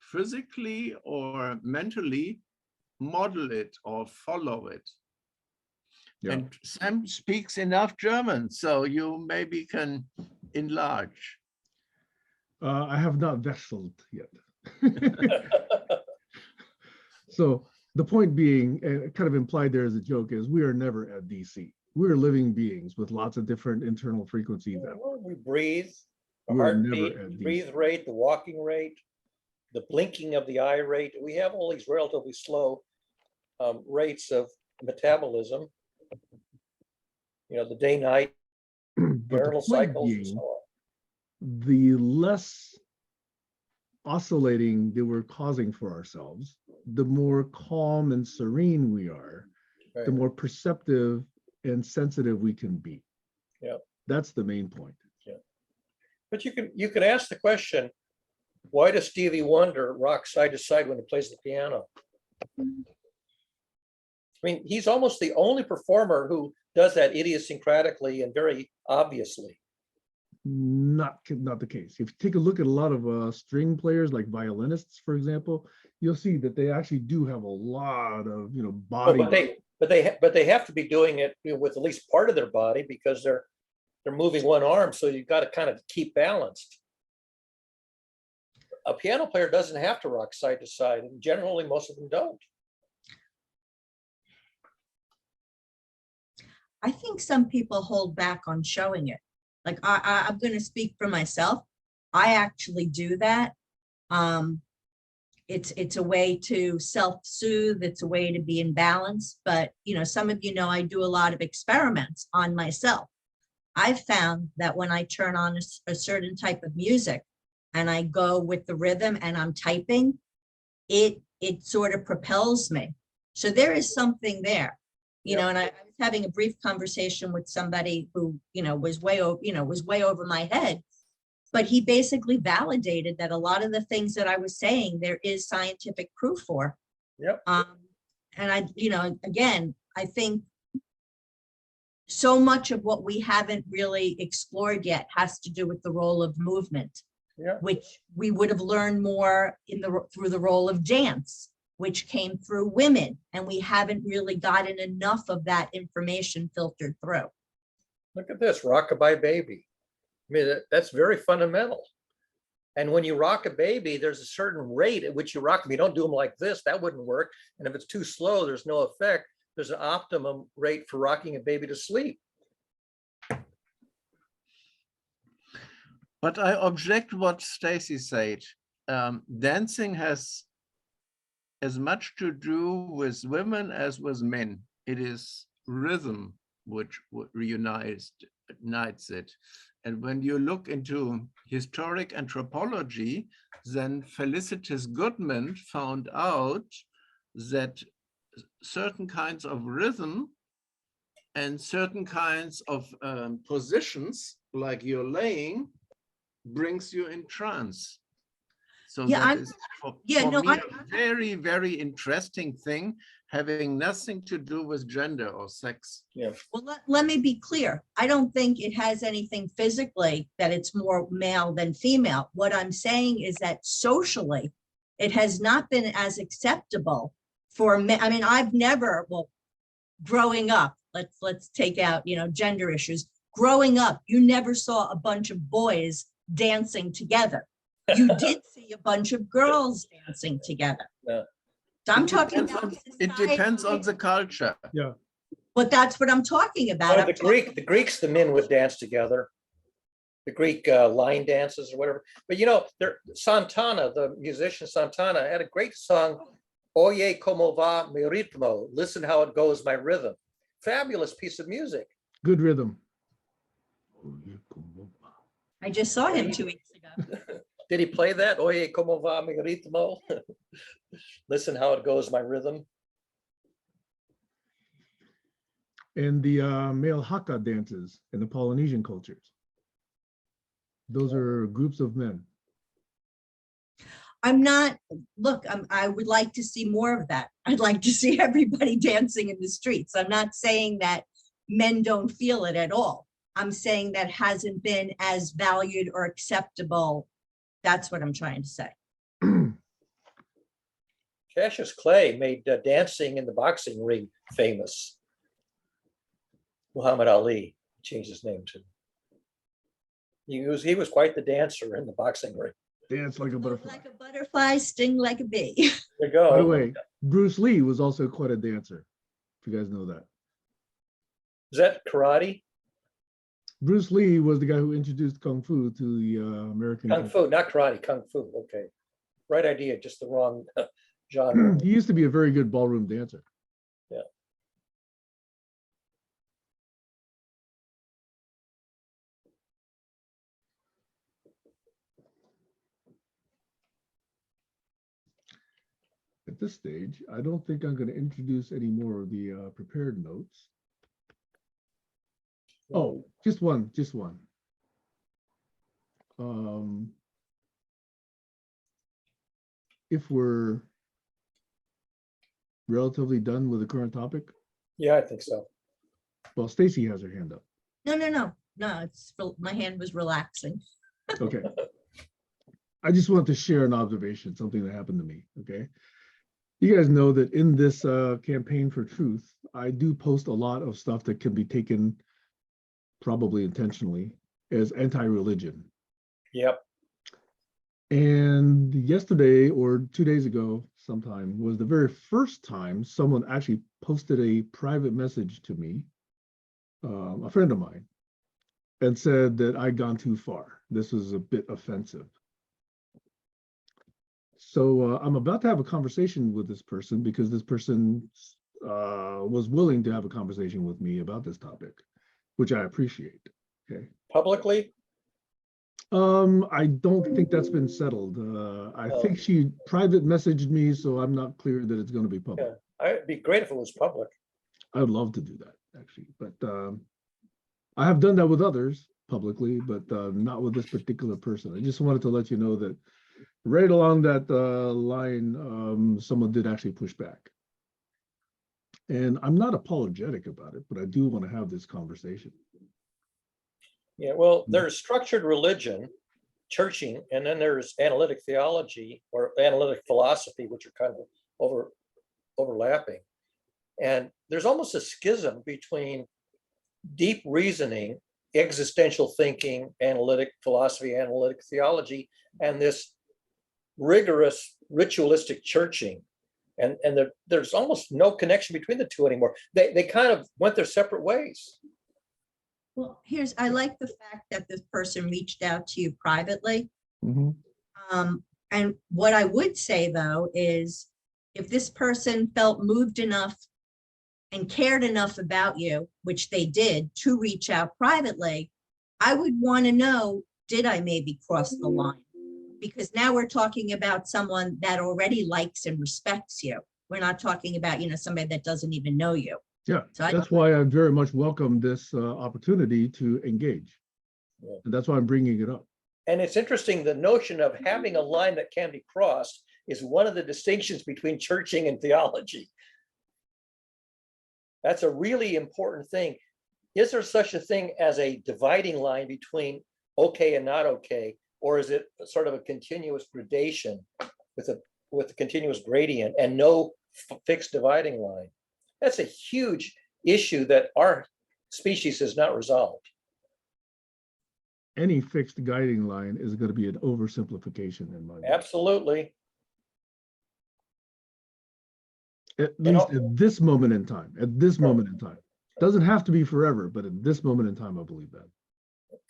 physically or mentally model it or follow it. Yeah. And Sam speaks enough German, so you maybe can enlarge. I have not vesseled yet. So the point being, kind of implied there as a joke, is we are never at DC. We're living beings with lots of different internal frequencies. We breathe, the We're never heartbeat, at the DC. breathe rate, the walking rate, the blinking of the eye rate. We have all these relatively slow rates of metabolism. You know, the day-night But the diurnal point cycles and being, so on. the less oscillating that we're causing for ourselves, the more calm and serene we are, the Right. more perceptive and sensitive we can be. Yeah. That's the main point. But you can ask the question, why does Stevie Wonder rock side to side when he plays the piano? I mean, he's almost the only performer who does that idiosyncratically and very obviously. Not the case. If you take a look at a lot of string players, like violinists, for example, you'll see that they actually do have a lot of body. But they have to be doing it with at least part of their body because they're moving one arm, so you've got to kind of keep balanced. A piano player doesn't have to rock side to side, and generally most of them don't. I think some people hold back on showing it. Like I'm going to speak for myself. I actually do that. It's a way to self-soothe. It's a way to be in balance. But some of I do a lot of experiments on myself. I've found that when I turn on a certain type of music and I go with the rhythm and I'm typing, it sort of propels me. So there is something there, and I was having a brief conversation with somebody who, was way over my head, but he basically validated that a lot of the things that I was saying, there is scientific proof for. Yep. And again, I think so much of what we haven't really explored yet has to do with the role of movement. Yeah. which we would have learned more through the role of dance, which came through women, and we haven't really gotten enough of that information filtered through. Look at this, Rockabye Baby. I mean, that's very fundamental. And when you rock a baby, there's a certain rate at which you rock them. You don't do them like this, that wouldn't work. And if it's too slow, there's no effect. There's an optimum rate for rocking a baby to sleep. But I object what Stacy said. Dancing has as much to do with women as with men. It is rhythm which unites it. And when you look into historic anthropology, then Felicitas Goodman found out that certain kinds of rhythm and certain kinds of positions, like you're laying, brings you in trance. So Yeah, that is for no, me a very, very interesting thing, having nothing to do with gender or sex. Yeah. Well, let me be clear. I don't think it has anything physically that it's more male than female. What I'm saying is that socially, it has not been as acceptable for men. I mean, I've never, well, growing up, let's take out, gender issues. Growing up, you never saw a bunch of boys dancing together. You did see a bunch of girls dancing together. Yeah. So I'm talking about It depends on the culture. Yeah. But that's what I'm talking about. Oh, the Greeks, the men would dance together. The Greek line dances or whatever. But Santana, the musician Santana, had a great song, Oye como va mi ritmo. Listen how it goes, my rhythm. Fabulous piece of music. Good rhythm. I just saw him 2 weeks ago. Did he play that? Oye como va mi ritmo. Listen how it goes, my rhythm. And the male haka dances in the Polynesian cultures. Those are groups of men. I would like to see more of that. I'd like to see everybody dancing in the streets. I'm not saying that men don't feel it at all. I'm saying that hasn't been as valued or acceptable. That's what I'm trying to say. Cassius Clay made dancing in the boxing ring famous. Muhammad Ali changed his name to. He was quite the dancer in the boxing ring. Dance like a butterfly. Like a butterfly, sting like a bee. There you go. By the way, Bruce Lee was also quite a dancer, if you guys know that. Is that karate? Bruce Lee was the guy who introduced Kung Fu to the American. Kung Fu, not karate, Kung Fu. Okay. Right idea, just the wrong genre. He used to be a very good ballroom dancer. Yeah. At this stage, I don't think I'm going to introduce any more of the prepared notes. Oh, just one. If we're relatively done with the current topic, Yeah, I think so. well, Stacy has her hand up. No, my hand was relaxing. Okay. I just want to share an observation, something that happened to me, okay? You guys know that in this campaign for truth, I do post a lot of stuff that can be taken, probably intentionally, as anti-religion. Yep. And yesterday or 2 days ago sometime was the very first time someone actually posted a private message to me, a friend of mine, and said that I'd gone too far. This was a bit offensive. So I'm about to have a conversation with this person because this person was willing to have a conversation with me about this topic, which I appreciate. Okay. Publicly? I don't think that's been settled. I think she private messaged me, so I'm not clear that it's going to be public. Yeah. It'd be great if it was public. I would love to do that, actually, but I have done that with others publicly, but not with this particular person. I just wanted to let you know that right along that line, someone did actually push back. And I'm not apologetic about it, but I do want to have this conversation. Yeah, well, there's structured religion churching, and then there's analytic theology or analytic philosophy, which are kind of overlapping. And there's almost a schism between deep reasoning, existential thinking, analytic philosophy, analytic theology, and this rigorous ritualistic churching. And there's almost no connection between the two anymore. They kind of went their separate ways. Well, I like the fact that this person reached out to you privately. Mhm. And what I would say though, is if this person felt moved enough and cared enough about you, which they did, to reach out privately, I would want to know, did I maybe cross the line? Because now we're talking about someone that already likes and respects you. We're not talking about, somebody that doesn't even know you. Yeah, So that's why I very much welcome this opportunity to engage. Yeah. And that's why I'm bringing it up. And it's interesting, the notion of having a line that can be crossed is one of the distinctions between churching and theology. That's a really important thing. Is there such a thing as a dividing line between okay and not okay? Or is it sort of a continuous gradation with a continuous gradient and no fixed dividing line? That's a huge issue that our species has not resolved. Any fixed guiding line is going to be an oversimplification in my view. Absolutely. At least at this moment in time, Doesn't have to be forever, but at this moment in time, I believe that.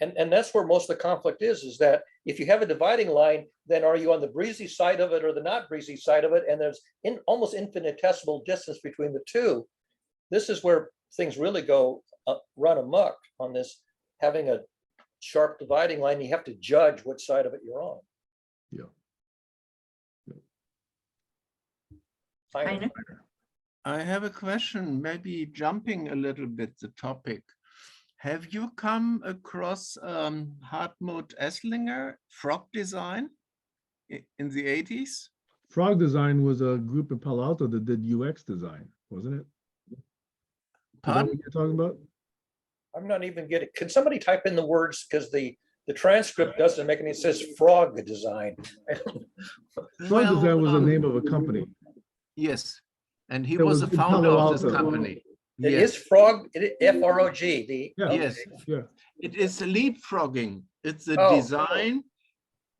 And that's where most of the conflict is that if you have a dividing line, then are you on the breezy side of it or the not breezy side of it? And there's almost infinitesimal distance between the two. This is where things really go run amok on this, having a sharp dividing line. You have to judge which side of it you're on. Yeah. Heiner? I have a question, maybe jumping a little bit the topic. Have you come across Hartmut Esslinger, Frog Design, in the 80s? Frog Design was a group in Palo Alto that did UX design, wasn't it? Is that what you're talking about? I'm not even getting, can somebody type in the words, because the transcript doesn't make any, it says Frog Design. Frog Design was the name of a company. Yes, and he It was was the in founder Palo of this Alto. company. It Yes. is Frog, F-R-O-G. Yeah. Yes, Yeah. it is leapfrogging. It's a Oh. design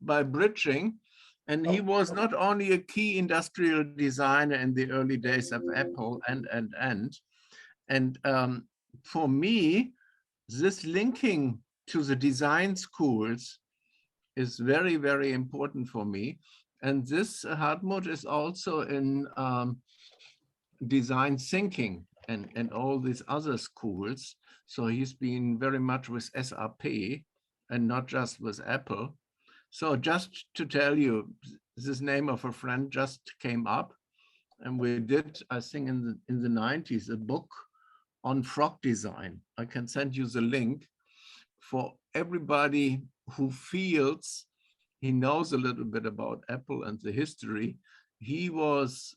by bridging. And he was not only a key industrial designer in the early days of Apple and for me, this linking to the design schools is very, very important for me. And this Hartmut is also in design thinking and all these other schools. So he's been very much with SAP and not just with Apple. So just to tell you, this name of a friend just came up, and we did, I think in the 90s, a book on frog design. I can send you the link for everybody who feels he knows a little bit about Apple and the history. He is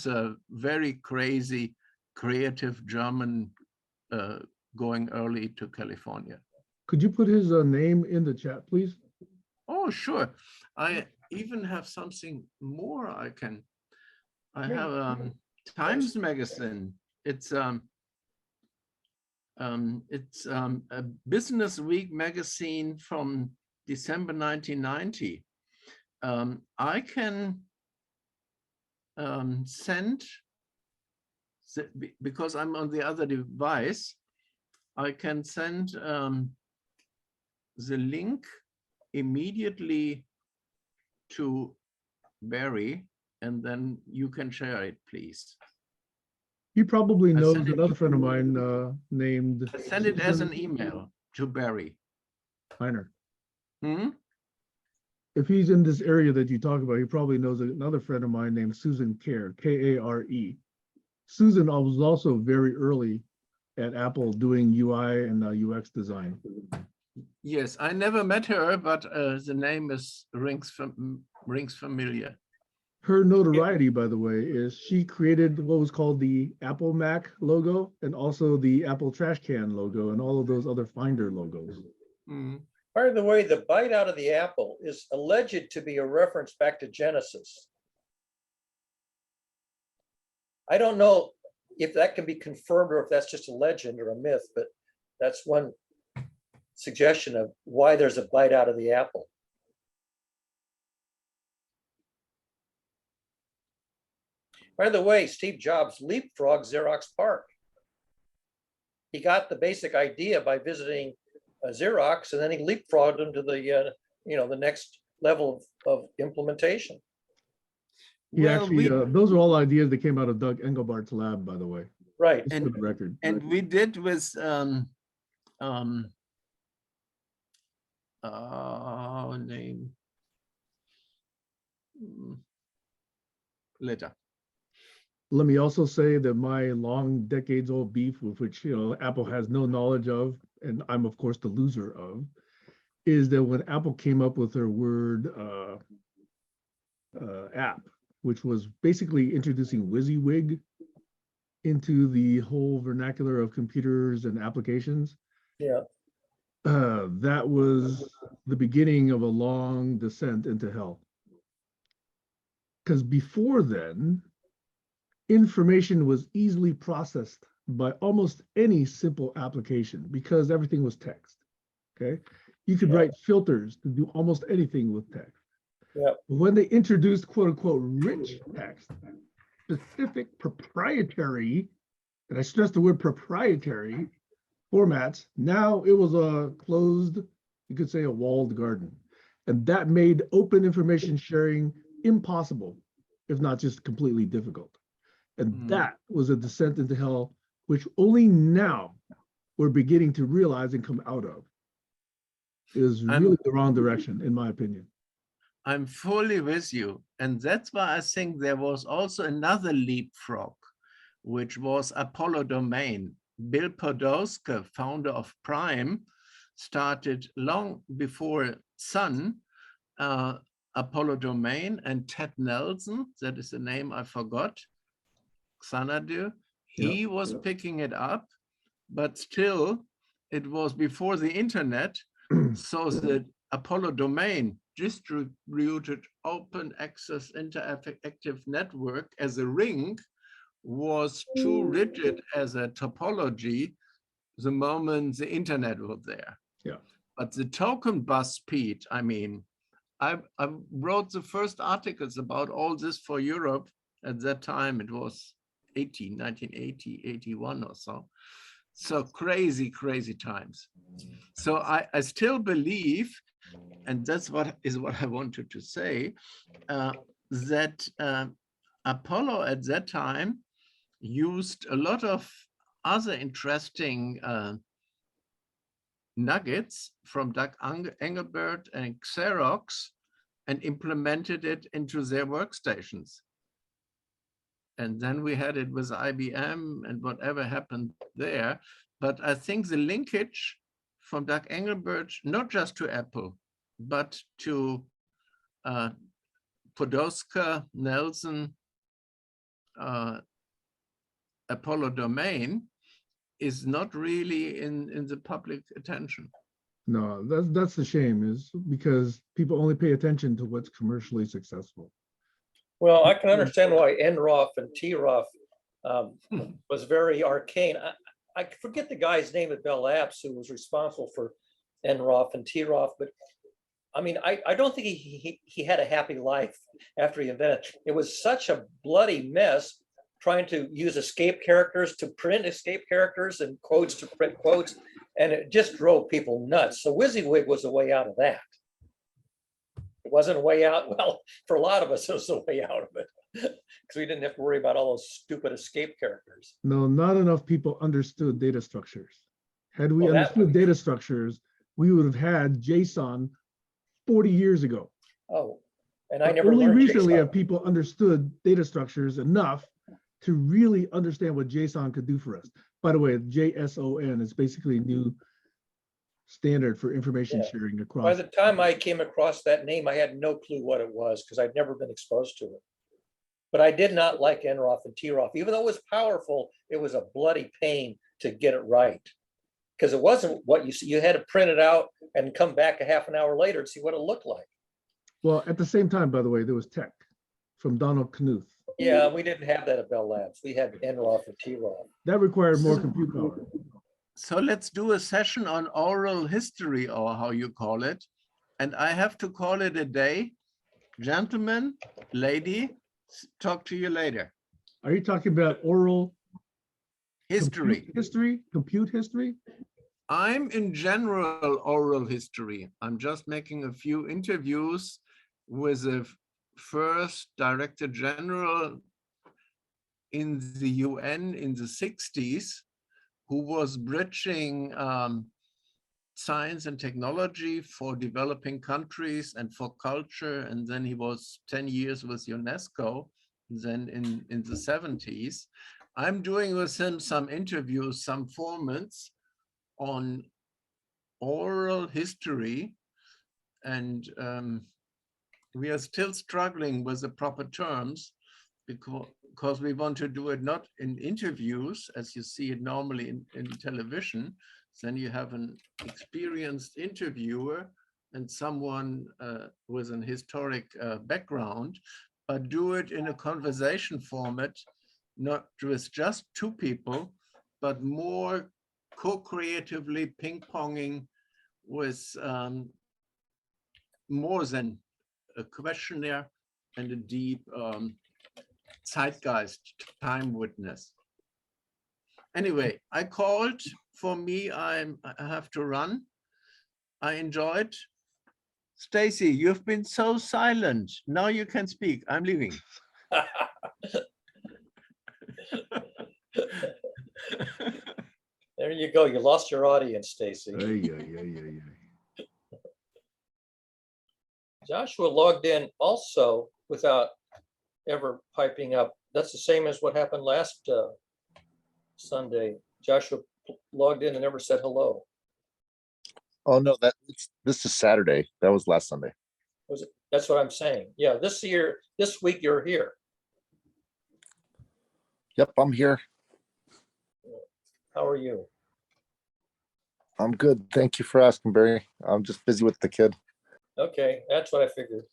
a very crazy, creative German going early to California. Could you put his name in the chat, please? Oh, sure. I even have something more I have Times Magazine. It's a Business Week magazine from December 1990. I can send, because I'm on the other device, I can send the link immediately to Barry, and then you can share it, please. He probably knows another friend of mine named. Send it as an email to Barry. Heiner. Hmm? If he's in this area that you talk about, he probably knows another friend of mine named Susan Kare, K-A-R-E. Susan was also very early at Apple doing UI and UX design. Yes, I never met her, but the name rings familiar. Her notoriety, by the way, is she created what was called the Apple Mac logo and also the Apple trash can logo and all of those other Finder logos. Mm. By the way, the bite out of the apple is alleged to be a reference back to Genesis. I don't know if that can be confirmed or if that's just a legend or a myth, but that's one suggestion of why there's a bite out of the apple. By the way, Steve Jobs leapfrogged Xerox PARC. He got the basic idea by visiting Xerox, and then he leapfrogged them to the the next level of implementation. He Well, actually, those are all ideas that came out of Doug Engelbart's lab, by the way. Right. Just for the record. and we did with name later. Let me also say that my long decades-old beef, with which Apple has no knowledge of, and I'm of course the loser of, is that when Apple came up with their Word app, which was basically introducing WYSIWYG into the whole vernacular of computers and applications, Yeah. that was the beginning of a long descent into hell. Because before then, information was easily processed by almost any simple application because everything was text. Okay, you could write filters to do almost anything with text. Yeah. When they introduced quote unquote rich text, specific proprietary, and I stress the word proprietary formats, now it was a closed, you could say a walled garden. And that made open information sharing impossible, if not just completely difficult. And that was a descent into hell, which only now we're beginning to realize and come out of. It is really the wrong direction, in my opinion. I'm fully with you. And that's why I think there was also another leapfrog, which was Apollo Domain. Bill Podolsky, founder of Prime, started long before Sun, Apollo Domain, and Ted Nelson, that is the name I forgot, Xanadu, he was picking it up, but still it was before the internet. So the Apollo Domain distributed open access interactive network as a ring was too rigid as a topology the moment the internet was there. Yeah. But the token bus speed, I mean, I wrote the first articles about all this for Europe at that time. It was 1980, 81 or so. So crazy, crazy times. So I still believe, and that's what I wanted to say, that Apollo at that time used a lot of other interesting nuggets from Doug Engelbart and Xerox and implemented it into their workstations. And then we had it with IBM and whatever happened there. But I think the linkage from Doug Engelbart, not just to Apple, but to Podolsky, Nelson, Apollo Domain, is not really in the public attention. No, that's the shame, is because people only pay attention to what's commercially successful. Well, I can understand why NROF and TROF was very arcane. I forget the guy's name at Bell Labs who was responsible for NROF and TROF, but I mean, I don't think he had a happy life after he invented it. It was such a bloody mess trying to use escape characters to print escape characters and quotes to print quotes, and it just drove people nuts. So WYSIWYG was a way out of that. It wasn't a way out. Well, for a lot of us, it was a way out of it because we didn't have to worry about all those stupid escape characters. No, not enough people understood data structures. Had we understood data structures, we would have had JSON 40 years ago. Oh, and I never only learned recently JSON. have people understood data structures enough to really understand what JSON could do for us. By the way, JSON is basically a new standard for information sharing across. By the time I came across that name, I had no clue what it was because I'd never been exposed to it. But I did not like NROF and TROF. Even though it was powerful, it was a bloody pain to get it right because it wasn't what you see. You had to print it out and come back a half an hour later and see what it looked like. Well, at the same time, by the way, there was tech from Donald Knuth. Yeah, we didn't have that at Bell Labs. We had NROF and TROF. That required more compute power. So let's do a session on oral history, or how you call it. And I have to call it a day. Gentlemen, lady, talk to you later. Are you talking about oral History. compute history? I'm in general oral history. I'm just making a few interviews with the first Director General in the UN in the 60s, who was bridging science and technology for developing countries and for culture. And then he was 10 years with UNESCO, then in the 70s. I'm doing with him some interviews, some formats on oral history. And we are still struggling with the proper terms because we want to do it not in interviews, as you see it normally in television. Then you have an experienced interviewer and someone with an historic background, but do it in a conversation format, not with just two people, but more co-creatively ping-ponging with more than a questionnaire and a deep zeitgeist, time witness. Anyway, I called. For me, I have to run. I enjoyed. Stacy, you've been so silent. Now you can speak. I'm leaving. There you go. You lost your audience, Stacy. Yeah. Joshua logged in also without ever piping up. That's the same as what happened last Sunday. Joshua logged in and never said hello. Oh no, this is Saturday. That was last Sunday. Was it? That's what I'm saying. Yeah, this week you're here. Yep, I'm here. How are you? I'm good. Thank you for asking, Barry. I'm just busy with the kid. Okay, that's what I figured.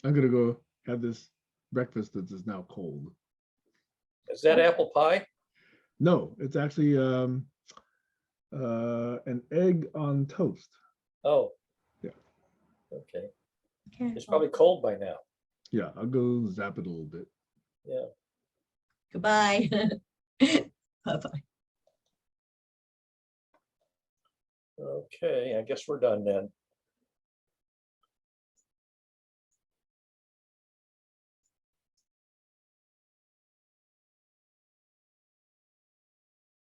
I'm gonna go have this breakfast that is now cold. Is that apple pie? No, it's actually an egg on toast. Oh. Yeah. Okay. It's probably cold by now. Yeah, I'll go zap it a little bit. Yeah. Goodbye. Bye-bye. Okay, I guess we're done then.